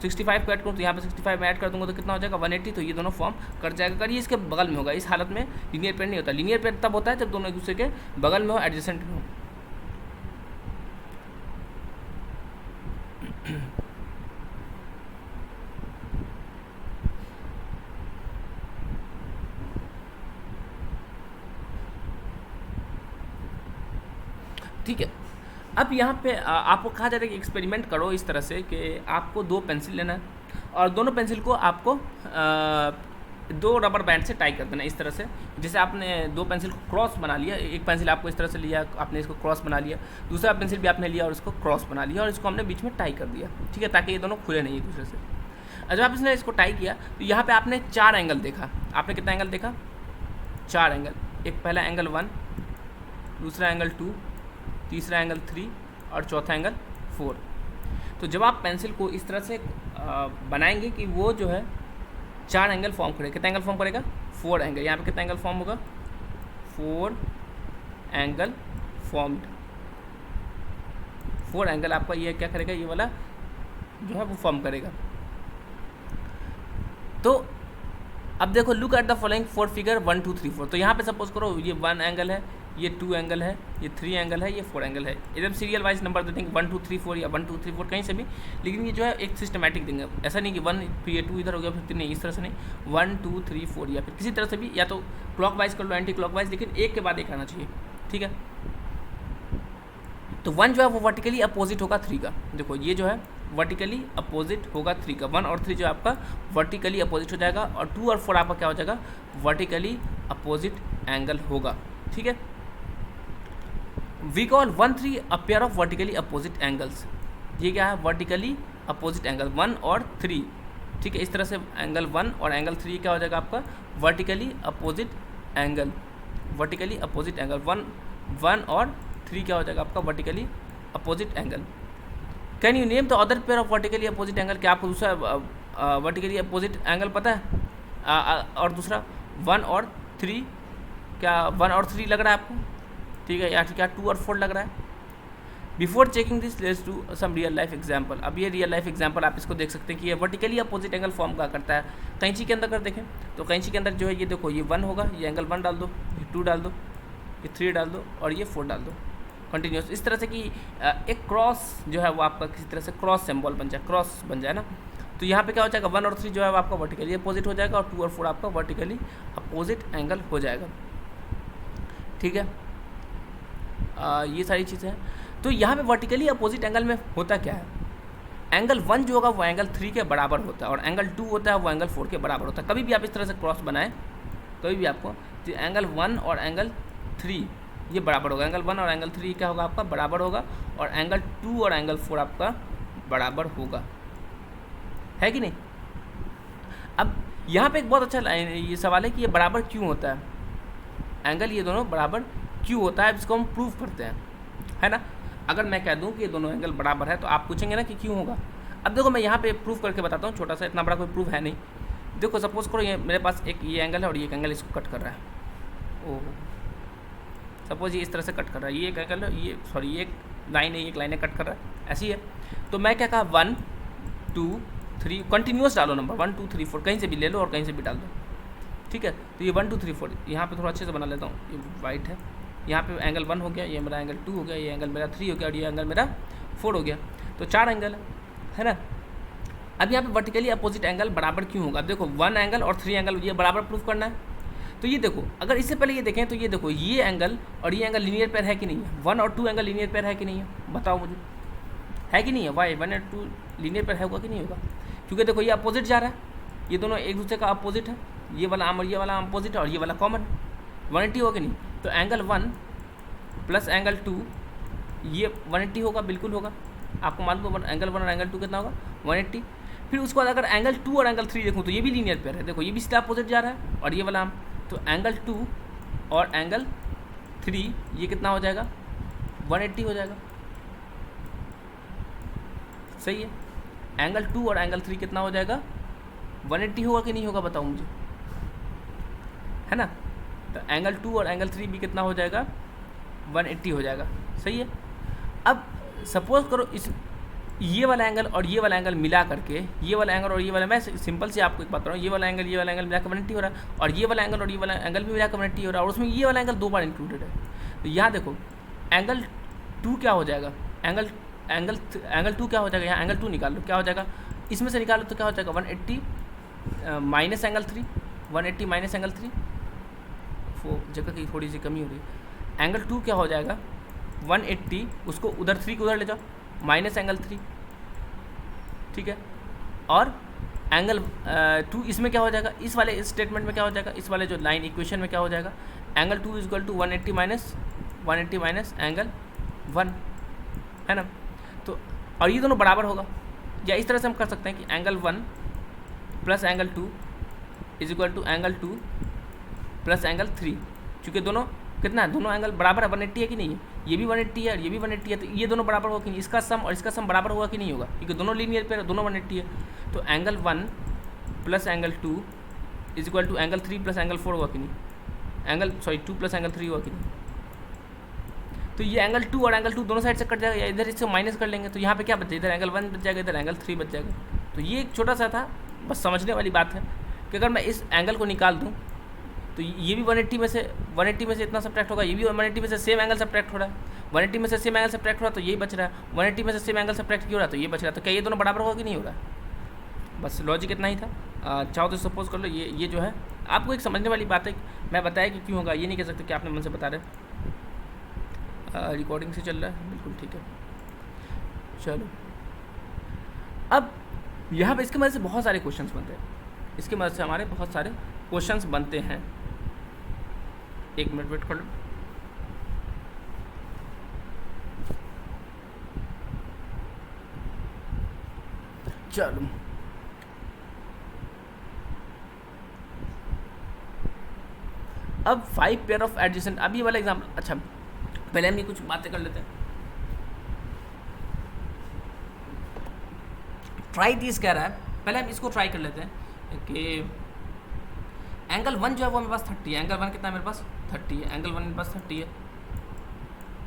65 को ऐड करूँ तो यहाँ पे 65 में ऐड कर दूँगा तो कितना हो जाएगा, 180, तो ये दोनों फॉर्म कर जाएगा। अगर ये इसके बगल में होगा, इस हालत में लीनियर पेयर नहीं होता। लीनियर पेयर तब होता है जब दोनों एक दूसरे के बगल में हो, एडजेसेंट में हो। ठीक है, अब यहाँ पे आपको कहा जा रहा है कि एक्सपेरिमेंट करो इस तरह से कि आपको दो पेंसिल लेना है और दोनों पेंसिल को आपको दो रबर बैंड से टाई कर देना इस तरह से। जैसे आपने दो पेंसिल को क्रॉस बना लिया, एक पेंसिल आपको इस तरह से लिया, आपने इसको क्रॉस बना लिया, दूसरा पेंसिल भी आपने लिया और इसको क्रॉस बना लिया और इसको हमने बीच में टाई कर दिया। ठीक है, ताकि ये दोनों खुले नहीं एक दूसरे से। और जब आप इसने इसको टाई किया तो यहाँ पर आपने 4 एंगल देखा। आपने कितना एंगल देखा, 4 एंगल। एक पहला एंगल 1, दूसरा एंगल 2, तीसरा एंगल 3 और चौथा एंगल 4। तो जब आप पेंसिल को इस तरह से बनाएंगे कि वो जो है 4 एंगल फॉर्म करेगा, कितना एंगल फॉर्म करेगा, 4 एंगल। यहाँ पे कितना एंगल फॉर्म होगा, 4 एंगल फॉर्म्ड। 4 एंगल आपका ये क्या करेगा, ये वाला जो है वो फॉर्म करेगा। तो अब देखो, look at the following 4 figure 1 2 3 4। तो यहाँ पे सपोज करो ये 1 एंगल है, ये 2 एंगल है, ये 3 एंगल है, ये 4 एंगल है। एकदम सीरियल वाइज नंबर दे देंगे 1 2 3 4 या 1 2 3 4 कहीं से भी, लेकिन ये जो है एक सिस्टमेटिक देंगे। ऐसा नहीं कि 1 फिर ये 2 इधर हो गया फिर 3, नहीं, इस तरह से नहीं, 1 2 3 4 या फिर किसी तरह से भी, या तो क्लॉक वाइज कर लो, एंटी क्लॉक वाइज, लेकिन एक के बाद एक आना चाहिए। ठीक है, तो 1 जो है वो वर्टिकली अपोजिट होगा 3 का। देखो ये जो है वर्टिकली अपोजिट होगा 3 का, 1 और 3 जो आपका वर्टिकली अपोजिट हो जाएगा, और 2 और 4 आपका क्या हो जाएगा, वर्टिकली अपोजिट एंगल होगा। ठीक है, we call 1 3 a pair of vertically opposite angles. ये क्या है, वर्टिकली अपोजिट एंगल 1 और 3। ठीक है, इस तरह से एंगल 1 और एंगल 3 क्या हो जाएगा आपका, vertically opposite angle. Vertically opposite angle 1 और 3 क्या हो जाएगा आपका, vertically opposite angle. Can you name the other pair of vertically opposite angle. क्या आपको दूसरा वर्टिकली अपोजिट एंगल पता है, और दूसरा 1 और 3, क्या 1 और 3 लग रहा है आपको, ठीक है, या क्या 2 और 4 लग रहा है। Before checking this let's do some real life example. अब ये रियल लाइफ एग्जाम्पल आप इसको देख सकते हैं कि ये वर्टिकली अपोजिट एंगल फॉर्म का करता है। कैंची के अंदर अगर देखें तो कैंची के अंदर जो है ये देखो, ये 1 होगा, ये एंगल 1 डाल दो, ये 2 डाल दो, ये 3 डाल दो और ये 4 डाल दो। कंटिन्यूस, इस तरह से कि एक क्रॉस जो है वो आपका किसी तरह से क्रॉस सिंबल बन जाए, क्रॉस बन जाए ना। तो यहाँ पे क्या हो जाएगा, 1 और 3 जो है वो आपका वर्टिकली अपोजिट हो जाएगा और 2 और 4 आपका वर्टिकली अपोजिट एंगल हो जाएगा। ठीक है, ये सारी चीज़ें हैं। तो यहाँ पे वर्टिकली अपोजिट एंगल में होता क्या है, एंगल 1 जो होगा वो एंगल 3 के बराबर होता है और एंगल 2 होता है वो एंगल 4 के बराबर होता है। कभी भी आप इस तरह से क्रॉस बनाएं, कभी भी आपको तो एंगल 1 और एंगल 3 ये बराबर होगा, एंगल 1 और एंगल 3 क्या होगा आपका बराबर होगा और एंगल 2 और एंगल 4 आपका बराबर होगा, है कि नहीं। अब यहाँ पे एक बहुत अच्छा ये सवाल है कि ये बराबर क्यों होता है, एंगल ये दोनों बराबर क्यों होता है, इसको हम प्रूव करते हैं, है ना। अगर मैं कह दूं कि ये दोनों एंगल बराबर है तो आप पूछेंगे ना कि क्यों होगा। अब देखो मैं यहाँ पे प्रूव करके बताता हूँ, छोटा सा, इतना बड़ा कोई प्रूफ है नहीं। देखो सपोज करो ये मेरे पास एक ये एंगल है और ये एक एंगल इसको कट कर रहा है। ओह, सपोज ये इस तरह से कट कर रहा है, ये एक एंगल है, ये सॉरी ये एक लाइन है, ये एक लाइन है कट कर रहा है, ऐसी है। तो मैं क्या कहा 1 2 3 कंटिन्यूस डालो नंबर 1 2 3 4 कहीं से भी ले लो और कहीं से भी डाल दो, ठीक है। तो ये 1 2 3 4 यहाँ पे थोड़ा अच्छे से बना लेता हूँ, ये वाइट है, यहाँ पे एंगल 1 हो गया, ये मेरा एंगल 2 हो गया, ये एंगल मेरा 3 हो गया और ये एंगल मेरा 4 हो गया। तो 4 एंगल है ना। अब यहाँ पे वर्टिकली अपोजिट एंगल बराबर क्यों होगा, देखो 1 एंगल और 3 एंगल ये बराबर प्रूफ करना है। तो ये देखो अगर इससे पहले ये देखें तो ये देखो ये एंगल और ये एंगल लीनियर पेयर है कि नहीं है, 1 और 2 एंगल लीनियर पेयर है कि नहीं है, बताओ मुझे, है कि नहीं है। वाई 1 और 2 लीनियर पेयर है होगा कि नहीं होगा, क्योंकि देखो ये अपोजिट जा रहा है, ये दोनों एक दूसरे का अपोजिट है, ये वाला आर्म और ये वाला अपोजिट है और ये वाला कॉमन 180 होगा कि नहीं। तो एंगल 1 प्लस एंगल 2 ये 180 होगा, बिल्कुल होगा, आपको मालूम है एंगल 1 और एंगल 2 कितना होगा 180। फिर उसके बाद अगर एंगल 2 और एंगल 3 देखूँ तो ये भी लीनियर पेयर है, देखो ये भी सीधा अपोजिट जा रहा है और ये वाला आर्म, तो एंगल 2 और एंगल 3 ये कितना हो जाएगा 180 हो जाएगा, सही है। एंगल 2 और एंगल 3 कितना हो जाएगा 180 होगा कि नहीं होगा, बताओ मुझे, है ना। तो एंगल 2 और एंगल 3 भी कितना हो जाएगा 180 हो जाएगा, सही है। अब सपोज करो इस ये वाला एंगल और ये वाला एंगल मिला करके, ये वाला एंगल और ये वाला, मैं सिंपल से आपको एक बात बताऊँ, ये वाला एंगल मिला कर 180 हो रहा है और ये वाला एंगल और ये वाला एंगल भी मिला कर 180 हो रहा है और उसमें ये वाला एंगल 2 बार इंक्लूडेड है। तो यहाँ देखो एंगल 2 क्या हो जाएगा, एंगल 2 क्या हो जाएगा, यहाँ एंगल 2 निकाल लो क्या हो जाएगा, इसमें से निकालो तो क्या हो जाएगा 180 माइनस एंगल 3, 180 माइनस एंगल 3, वो जगह की थोड़ी सी कमी हो रही है। एंगल 2 क्या हो जाएगा 180, उसको उधर 3 को उधर ले जाओ माइनस एंगल 3, ठीक है। और एंगल 2 इसमें क्या हो जाएगा, इस वाले स्टेटमेंट में क्या हो जाएगा, इस वाले जो लाइन इक्वेशन में क्या हो जाएगा, angle 2 is equal to 180 minus angle 1, है ना। तो और ये दोनों बराबर होगा, या इस तरह से हम कर सकते हैं कि angle 1 plus angle 2 is equal to angle 2 plus angle 3, क्योंकि दोनों कितना है, दोनों एंगल बराबर है, 180 है कि नहीं है, ये भी 180 है और ये भी 180 है, तो ये दोनों बराबर होगा कि नहीं, इसका सम और इसका सम बराबर होगा कि नहीं होगा, क्योंकि दोनों लीनियर पेयर है, दोनों 180 है। तो angle 1 plus angle 2 is equal to angle 3 plus angle 4 होगा कि नहीं, 2 प्लस एंगल 3 होगा कि नहीं। तो ये एंगल 2 और एंगल 2 दोनों साइड से कट जाएगा, इधर इससे माइनस कर लेंगे तो यहाँ पे क्या बच जाएगा, इधर एंगल 1 बच जाएगा, इधर एंगल 3 बच जाएगा। तो ये एक छोटा सा था, बस समझने वाली बात है कि अगर मैं इस एंगल को निकाल दूँ तो ये भी 180 में से इतना सब्ट्रैक्ट होगा, ये भी 180 में से सेम एंगल सब्ट्रैक्ट हो रहा है, 180 में से सेम एंगल सब्ट्रैक्ट हो रहा है तो यही बच रहा है, 180 में से सेम एंगल सब्ट्रैक्ट क्यों हो रहा है तो ये बच रहा है। तो क्या ये दोनों बराबर होगा कि नहीं होगा, बस लॉजिक इतना ही था। चाहो तो सपोज कर लो ये जो है आपको एक समझने वाली बात है, मैं बताया कि क्यों होगा, ये नहीं कह सकते कि आपने मन से बता रहे। रिकॉर्डिंग से चल रहा है, बिल्कुल ठीक है। चलो अब यहाँ पे इसके मदद से बहुत सारे क्वेश्चंस बनते हैं, इसके मदद से हमारे बहुत सारे क्वेश्चंस बनते हैं। एक मिनट वेट कर लो। चलो अब 5 पेयर ऑफ एडजेसेंट, अब ये वाला एग्जाम्पल, अच्छा पहले हम ये कुछ बातें कर लेते हैं। ट्राई दिस कह रहा है, पहले हम इसको ट्राई कर लेते हैं कि एंगल 1 जो है वो मेरे पास 30 है, एंगल 1 कितना है मेरे पास 30 है, एंगल 1 मेरे पास 30 है,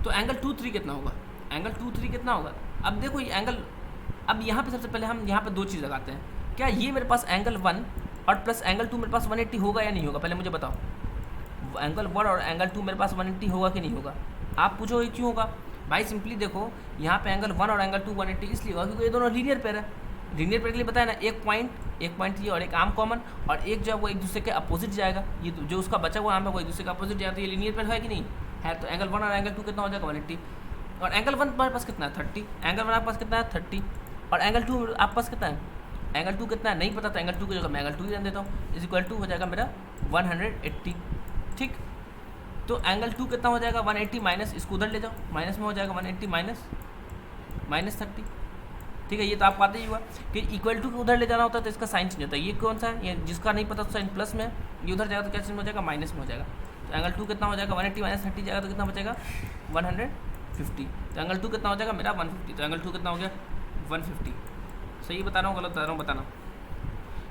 तो एंगल 2 3 कितना होगा, एंगल 2 3 कितना होगा। अब देखो ये एंगल, अब यहाँ पे सबसे पहले हम यहाँ पे 2 चीज़ लगाते हैं, क्या ये मेरे पास एंगल 1 और प्लस एंगल 2 मेरे पास 180 होगा या नहीं होगा, पहले मुझे बताओ। एंगल 1 और एंगल 2 मेरे पास 180 होगा कि नहीं होगा। आप पूछोगे क्यों होगा, भाई सिंपली देखो यहाँ पे एंगल 1 और एंगल 2 180 इसलिए होगा क्योंकि ये दोनों लीनियर पेयर है। लीनियर पेयर के लिए बताया ना, एक पॉइंट ये और एक आर्म कॉमन, और एक जो है वो एक दूसरे के अपोजिट जाएगा, ये जो उसका बचा हुआ आर्म है वो एक दूसरे का अपोजिट जाएगा, तो ये लीनियर पेयर है कि नहीं है। तो एंगल 1 और एंगल 2 कितना हो जाएगा 180, और एंगल 1 हमारे पास कितना है 30, एंगल 1 आपके पास कितना है 30, और एंगल 2 आपके पास कितना है, एंगल 2 कितना है नहीं पता, तो एंगल 2 की जगह मैं एंगल 2 ही रहने देता हूँ, इज इक्वल टू हो जाएगा मेरा 180। ठीक, तो एंगल 2 कितना हो जाएगा 180 माइनस, इसको उधर ले जाओ, माइनस में हो जाएगा 180 माइनस 30। ठीक है, ये तो आपको आता ही हुआ कि इक्वल टू उधर ले जाना होता है तो इसका साइन चेंज होता है। ये कौन सा है, ये जिसका नहीं पता तो साइन प्लस में है, ये उधर जाएगा तो क्या चेंज हो जाएगा माइनस में हो जाएगा। तो एंगल 2 कितना हो जाएगा 180 माइनस 30 जाएगा तो कितना बचेगा 150। तो एंगल 2 कितना हो जाएगा मेरा 150, तो एंगल 2 कितना हो गया 150। सही बता रहा हूँ गलत बता रहा हूँ बताना।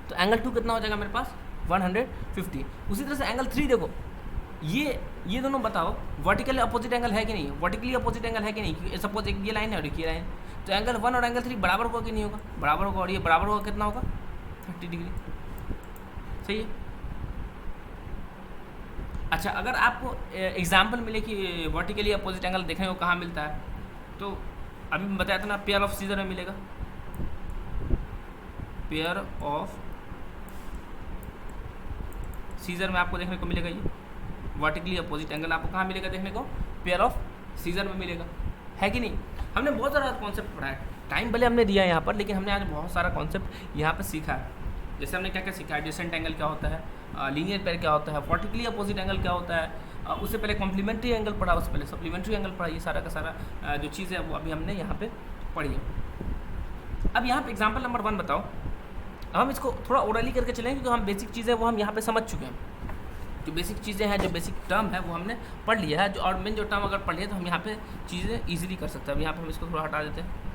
तो एंगल 2 कितना हो जाएगा मेरे पास 150। उसी तरह से एंगल 3 देखो, ये दोनों बताओ वर्टिकली अपोजिट एंगल है कि नहीं, वर्टिकली अपोजिट एंगल है कि नहीं। सपोज एक ये लाइन है और एक ये लाइन, तो एंगल 1 और एंगल 3 बराबर होगा कि नहीं होगा, बराबर होगा, और ये बराबर होगा कितना होगा 30 डिग्री। सही है। अच्छा, अगर आपको एग्जाम्पल मिले कि वर्टिकली अपोजिट एंगल देखने को कहाँ मिलता है, तो अभी मैं बताया था ना पेयर ऑफ सीजर में मिलेगा, पेयर ऑफ सीजर में आपको देखने को मिलेगा। ये वर्टिकली अपोजिट एंगल आपको कहाँ मिलेगा देखने को, पेयर ऑफ सीजर में मिलेगा, है कि नहीं। हमने बहुत सारा कॉन्सेप्ट पढ़ा है, टाइम भले हमने दिया है यहाँ पर, लेकिन हमने आज बहुत सारा कॉन्सेप्ट यहाँ पर सीखा है। जैसे हमने क्या क्या सीखा है, एडजेसेंट एंगल क्या होता है, लीनियर पेयर क्या होता है, वर्टिकली अपोजिट एंगल क्या होता है, उससे पहले कॉम्प्लीमेंट्री एंगल पढ़ा, उससे पहले सप्लीमेंट्री एंगल पढ़ा। ये सारा का सारा जो चीज़ है वो अभी हमने यहाँ पे पढ़ी है। अब यहाँ पे एग्जाम्पल नंबर 1 बताओ। अब हम इसको थोड़ा ओरली करके चलेंगे क्योंकि हम बेसिक चीज़ें वो हम यहाँ पे समझ चुके हैं। जो बेसिक चीज़ें हैं, जो बेसिक टर्म है वो हमने पढ़ लिया है, जो और मेन जो टर्म अगर पढ़ लिया तो हम यहाँ पे चीज़ें ईजिली कर सकते हैं। अब यहाँ पे हम इसको थोड़ा हटा देते हैं।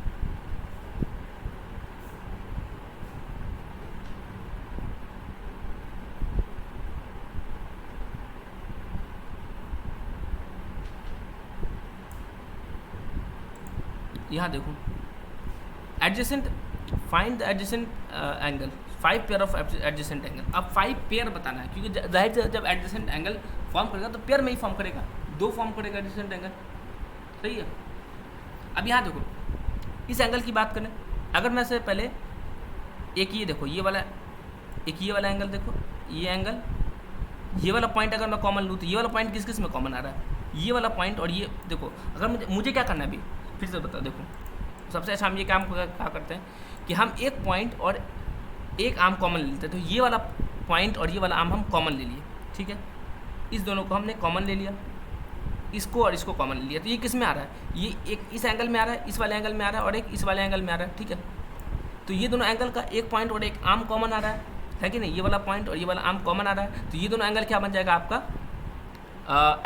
यहाँ देखो adjacent, find the adjacent angle, 5 pair of adjacent angle. अब 5 पेयर बताना है क्योंकि जाहिर से जब एडजेसेंट एंगल फॉर्म करेगा तो पेयर में ही फॉर्म करेगा, 2 फॉर्म करेगा एडजेसेंट एंगल। सही है। अब यहाँ देखो इस एंगल की बात करें, अगर मैं से पहले एक ये देखो ये वाला, एक ये वाला एंगल देखो, ये एंगल, ये वाला पॉइंट अगर मैं कॉमन लूँ तो ये वाला पॉइंट किस किस में कॉमन आ रहा है, ये वाला पॉइंट और ये देखो। अगर मुझे क्या करना है अभी फिर से बताओ, देखो सबसे अच्छा हम ये काम क्या करते हैं कि हम एक पॉइंट और एक आर्म कॉमन ले लेते हैं। तो ये वाला पॉइंट और ये वाला आर्म हम कॉमन ले लिए, ठीक है, इस दोनों को हमने कॉमन ले लिया, इसको और इसको कॉमन ले लिया। तो ये किस में आ रहा है, ये एक इस एंगल में आ रहा है, इस वाले एंगल में आ रहा है, और एक इस वाले एंगल में आ रहा है, ठीक है। तो ये दोनों एंगल का एक पॉइंट और एक आर्म कॉमन आ रहा है कि नहीं, ये वाला पॉइंट और ये वाला आर्म कॉमन आ रहा है। तो ये दोनों एंगल क्या बन जाएगा आपका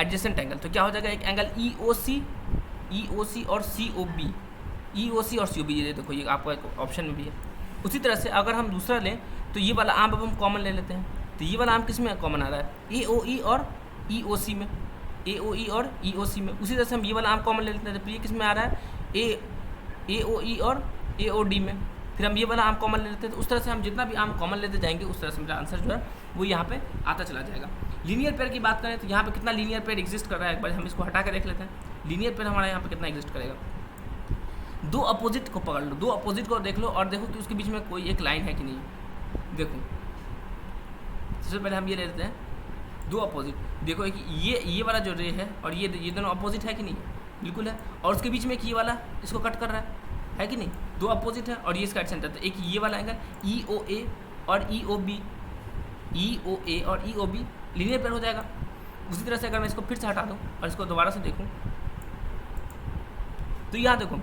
एडजेसेंट एंगल। तो क्या हो जाएगा, एक एंगल EOC और COB, EOC और COB, ये देखो ये आपका एक ऑप्शन में भी है। उसी तरह से अगर हम दूसरा लें तो ये वाला आर्म अब हम कॉमन ले लेते हैं। तो ये वाला आर्म किस में कॉमन आ रहा है, AOE और EOC में, AOE और EOC में। उसी तरह से हम ये वाला आर्म कॉमन ले लेते हैं, तो ये किस में आ रहा है, AOE और AOD में। फिर हम ये वाला आर्म कॉमन ले लेते हैं। तो उस तरह से हम जितना भी आर्म कॉमन लेते जाएंगे उस तरह से मेरा आंसर जो है वो यहाँ पे आता चला जाएगा। लीनियर पेयर की बात करें तो यहाँ पे कितना लीनियर पेयर एग्जिस्ट कर रहा है, एक बार हम इसको हटा के देख लेते हैं। लीनियर पेयर हमारा यहाँ पे कितना एग्जिस्ट करेगा, 2 अपोजिट को पकड़ लो, 2 अपोजिट को देख लो और देखो कि उसके बीच में कोई एक लाइन है कि नहीं। देखो सबसे पहले हम ये ले लेते हैं 2 अपोजिट। देखो एक ये वाला जो रे है और ये दोनों अपोजिट है कि नहीं, बिल्कुल है। और उसके बीच में एक ये वाला इसको कट कर रहा है कि नहीं, 2 अपोजिट है और ये इसका सेंटर। तो एक ये वाला एंगल EOA और EOB, EOA और EOB लीनियर पेयर हो जाएगा। उसी तरह से अगर मैं इसको फिर से हटा दूँ और इसको दोबारा से देखूँ तो यहाँ देखो,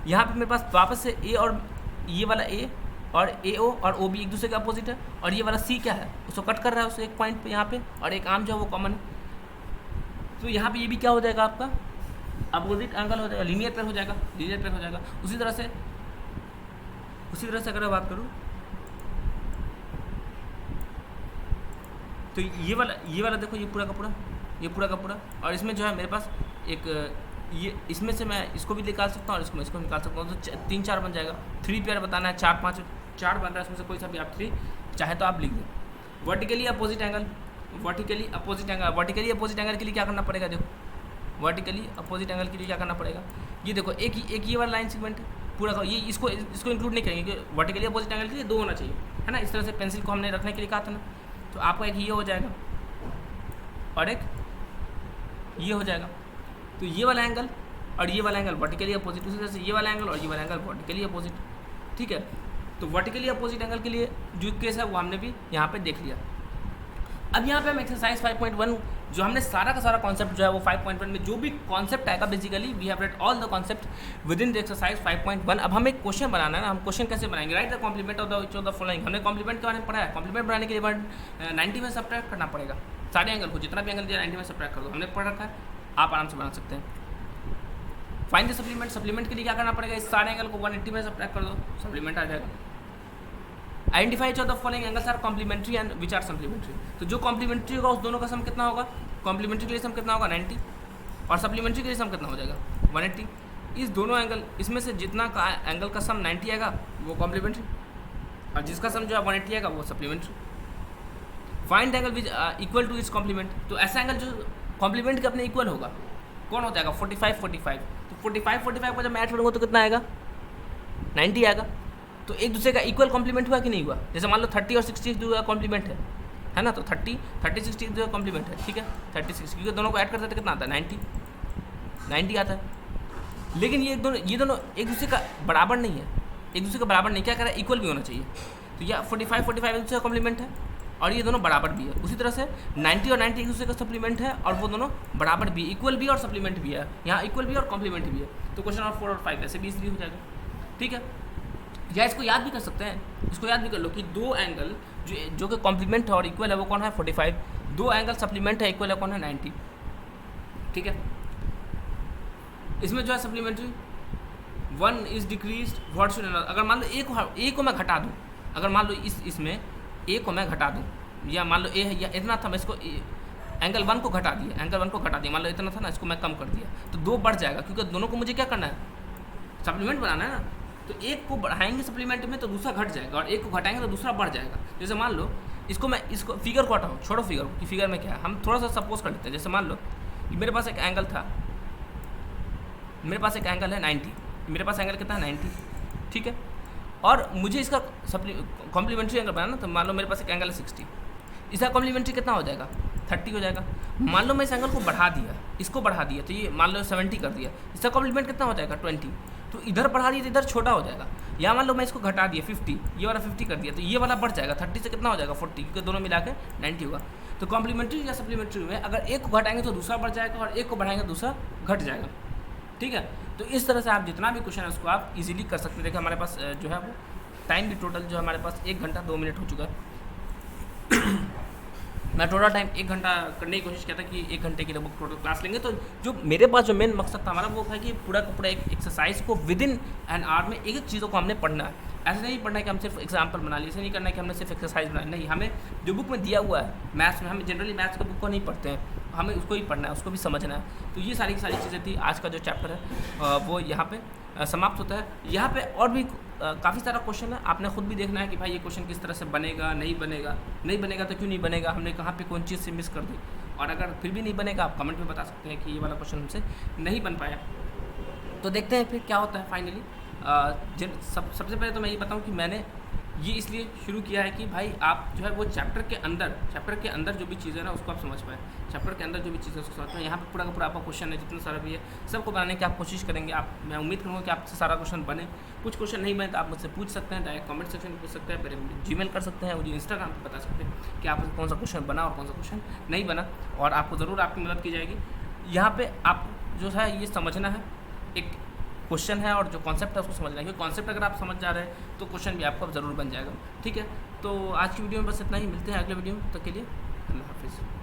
यहाँ पे मेरे पास वापस से A और ये वाला A और AO और OB एक दूसरे के अपोजिट है, और ये वाला C क्या है उसको कट कर रहा है उससे एक पॉइंट पे यहाँ पे, और एक आर्म जो है वो कॉमन है। तो यहाँ पे ये भी क्या हो जाएगा आपका अपोजिट एंगल हो जाएगा, लीनियर पेयर हो जाएगा, लीनियर पेयर हो जाएगा। उसी तरह से अगर मैं बात करूँ तो ये वाला देखो, ये पूरा का पूरा, और इसमें जो है मेरे पास एक ये, इसमें से मैं इसको भी निकाल सकता हूँ और इसको निकाल सकता हूँ। तो 3-4 बन जाएगा। 3 पेयर बताना है, 4-5 4 बन रहा है, उसमें से कोई सा भी आप 3 चाहे तो आप लिख दें। वर्टिकली अपोजिट एंगल के लिए क्या करना पड़ेगा, देखो वर्टिकली अपोजिट एंगल के लिए क्या करना पड़ेगा, ये देखो एक ये वाला लाइन सेगमेंट है पूरा का, ये इसको इंक्लूड नहीं करेंगे क्योंकि वर्टिकली अपोजिट एंगल के लिए 2 होना चाहिए, है ना। इस तरह से पेंसिल को हमने रखने के लिए कहा था ना, तो आपका एक ये हो जाएगा और एक ये हो जाएगा। तो ये वाला एंगल और ये वाला एंगल वर्टिकली अपोजिट, उसी तरह से ये वाला एंगल और ये वाला एंगल वर्टिकली अपोजिट, ठीक है। तो वर्टिकली अपोजिट एंगल के लिए जो केस है वो हमने भी यहाँ पे देख लिया। अब यहाँ पे हम एक्सरसाइज 5.1 जो हमने सारा का सारा कॉन्सेप्ट जो है वो 5.1 में जो भी कॉन्सेप्ट आएगा basically we have read all the concept within the exercise 5.1। अब हमें एक क्वेश्चन बनाना है ना, हम क्वेश्चन कैसे बनाएंगे, write the complement of the following. हमने कॉम्प्लीमेंट के बारे में पढ़ा है, कॉम्प्लीमेंट बनाने के लिए 90 में सब्ट्रैक्ट करना पड़ेगा सारे एंगल को, जितना भी एंगल दिया 90 में सब्ट्रैक्ट कर दो, हमने पढ़ रखा है, आप आराम से बना सकते हैं। फाइंड द सप्लीमेंट, सप्लीमेंट के लिए क्या करना पड़ेगा, इस सारे एंगल को 180 में सब्ट्रैक्ट कर दो, सप्लीमेंट आ जाएगा। Identify which of the following angles are complementary and which are supplementary. तो जो कॉम्प्लीमेंट्री होगा उस दोनों का सम कितना होगा, कॉम्प्लीमेंट्री के लिए सम कितना होगा 90 और सप्लीमेंट्री के लिए सम कितना हो जाएगा 180। इस दोनों एंगल इसमें से जितना का एंगल का सम 90 आएगा वो कॉम्प्लीमेंट्री और जिसका सम जो है 180 आएगा वो supplementary. Find angle which equal to इस कॉम्प्लीमेंट। तो ऐसा एंगल जो कॉम्प्लीमेंट के अपने इक्वल होगा कौन हो जाएगा 45 45। तो 45 45 को जब मैं ऐड करूँगा तो कितना आएगा 90 आएगा। तो एक दूसरे का इक्वल कॉम्प्लीमेंट हुआ कि नहीं हुआ, जैसे मान लो 30 और 60 जो है कॉम्प्लीमेंट है ना, तो 30 60 जो है कॉम्प्लीमेंट है, ठीक है 36, क्योंकि दोनों को ऐड करते हैं तो कितना आता है 90 आता है। लेकिन ये दोनों एक दूसरे का बराबर नहीं है, एक दूसरे का बराबर नहीं, क्या कह रहा है इक्वल भी होना चाहिए। तो यह 45 45 एक दूसरे का कॉम्प्लीमेंट है और ये दोनों बराबर भी है। उसी तरह से 90 और 90 एक दूसरे का सप्लीमेंट है और वो दोनों बराबर भी, इक्वल भी और सप्लीमेंट भी है, यहाँ इक्वल भी और कॉम्प्लीमेंट भी है। तो क्वेश्चन नंबर 4 और 5 ऐसे भी इसलिए हो जाएगा, ठीक है। या इसको याद भी कर सकते हैं, इसको याद भी कर लो कि 2 एंगल जो कि कॉम्प्लीमेंट है और इक्वल है वो कौन है 45, 2 एंगल सप्लीमेंट है इक्वल है कौन है 90, ठीक है। इसमें जो है supplementary 1 is decrease what should another. अगर मान लो ए को मैं घटा दूँ, अगर मान लो इसमें ए को मैं घटा दूँ, या मान लो ए है या इतना था, मैं इसको एंगल 1 को घटा दिया, एंगल 1 को घटा दिया, मान लो इतना था ना, इसको मैं कम कर दिया तो 2 बढ़ जाएगा, क्योंकि दोनों को मुझे क्या करना है सप्लीमेंट बनाना है ना। तो एक को बढ़ाएंगे सप्लीमेंट में तो दूसरा घट जाएगा और एक को घटाएंगे तो दूसरा बढ़ जाएगा। जैसे मान लो इसको फिगर को हटाओ, छोड़ो फिगर को कि फिगर में क्या है, हम थोड़ा सा सपोज कर लेते हैं। जैसे मान लो मेरे पास एक एंगल था, मेरे पास एक एंगल है 90, मेरे पास एंगल कितना है 90, ठीक है। और मुझे इसका कॉम्प्लीमेंट्री एंगल बनाना, तो मान लो मेरे पास एक एंगल है 60, इसका कॉम्प्लीमेंट्री कितना हो जाएगा 30 हो जाएगा। मान लो मैं इस एंगल को बढ़ा दिया, इसको बढ़ा दिया, तो ये मान लो 70 कर दिया, इसका कॉम्प्लीमेंट कितना हो जाएगा 20। तो इधर बढ़ा दिया तो इधर छोटा हो जाएगा। या मान लो मैं इसको घटा दिया 50, ये वाला 50 कर दिया, तो ये वाला बढ़ जाएगा 30 से कितना हो जाएगा 40, क्योंकि दोनों मिला के 90 होगा। तो कॉम्प्लीमेंट्री या सप्लीमेंट्री में अगर एक को घटाएंगे तो दूसरा बढ़ जाएगा और एक को बढ़ाएंगे तो दूसरा घट जाएगा, ठीक है। तो इस तरह से आप जितना भी क्वेश्चन है उसको आप इजीली कर सकते हैं। देखिए हमारे पास जो है वो टाइम भी टोटल जो हमारे पास 1 घंटा 2 मिनट हो चुका है। मैं टोटल टाइम 1 घंटा करने की कोशिश किया था कि 1 घंटे की लगभग टोटल क्लास लेंगे। तो जो मेरे पास जो मेन मकसद था हमारा वो था कि पूरा का पूरा एक एक्सरसाइज को विद इन एन आवर में एक चीज़ों को हमने पढ़ना है। ऐसा नहीं पढ़ना है कि हम सिर्फ एग्जाम्पल बना लिए, ऐसे नहीं करना है कि हमने सिर्फ एक्सरसाइज बनाई, नहीं, हमें जो बुक में दिया हुआ है मैथ्स में, हमें जनरली मैथ्स के बुक को नहीं पढ़ते हैं, हमें उसको ही पढ़ना है, उसको भी समझना है। तो ये सारी की सारी चीज़ें थी। आज का जो चैप्टर है वो यहाँ पे समाप्त होता है। यहाँ पे और भी काफ़ी सारा क्वेश्चन है, आपने खुद भी देखना है कि भाई ये क्वेश्चन किस तरह से बनेगा, नहीं बनेगा, नहीं बनेगा तो क्यों नहीं बनेगा, हमने कहाँ पे कौन चीज़ से मिस कर दी, और अगर फिर भी नहीं बनेगा आप कमेंट में बता सकते हैं कि ये वाला क्वेश्चन हमसे नहीं बन पाया। तो देखते हैं फिर क्या होता है फाइनली। सबसे पहले तो मैं ये बताऊँ कि मैंने ये इसलिए शुरू किया है कि भाई आप जो है वो चैप्टर के अंदर जो भी चीज़ें है ना उसको आप समझ पाएँ, चैप्टर के अंदर जो भी चीज़ें उसको समझ पाएँ। यहाँ पे पूरा का पूरा आपका क्वेश्चन है, जितना सारा भी है सबको बनाने की आप कोशिश करेंगे। मैं उम्मीद करूँगा कि आपसे सारा क्वेश्चन बने। कुछ क्वेश्चन नहीं बने तो आप मुझसे पूछ सकते हैं, डायरेक्ट कमेंट सेक्शन में पूछ सकते हैं, मेरे जीमेल कर सकते हैं, मुझे इंस्टाग्राम पर बता सकते हैं कि आपको कौन सा क्वेश्चन बना और कौन सा क्वेश्चन नहीं बना, और आपको ज़रूर आपकी मदद की जाएगी। यहाँ पर आप जो है ये समझना है, एक क्वेश्चन है और जो कॉन्सेप्ट है उसको समझना है, क्योंकि कॉन्सेप्ट अगर आप समझ जा रहे हैं तो क्वेश्चन भी आपको ज़रूर बन जाएगा, ठीक है। तो आज की वीडियो में बस इतना ही, मिलते हैं अगले वीडियो में, तब के लिए अल्लाह हाफिज़।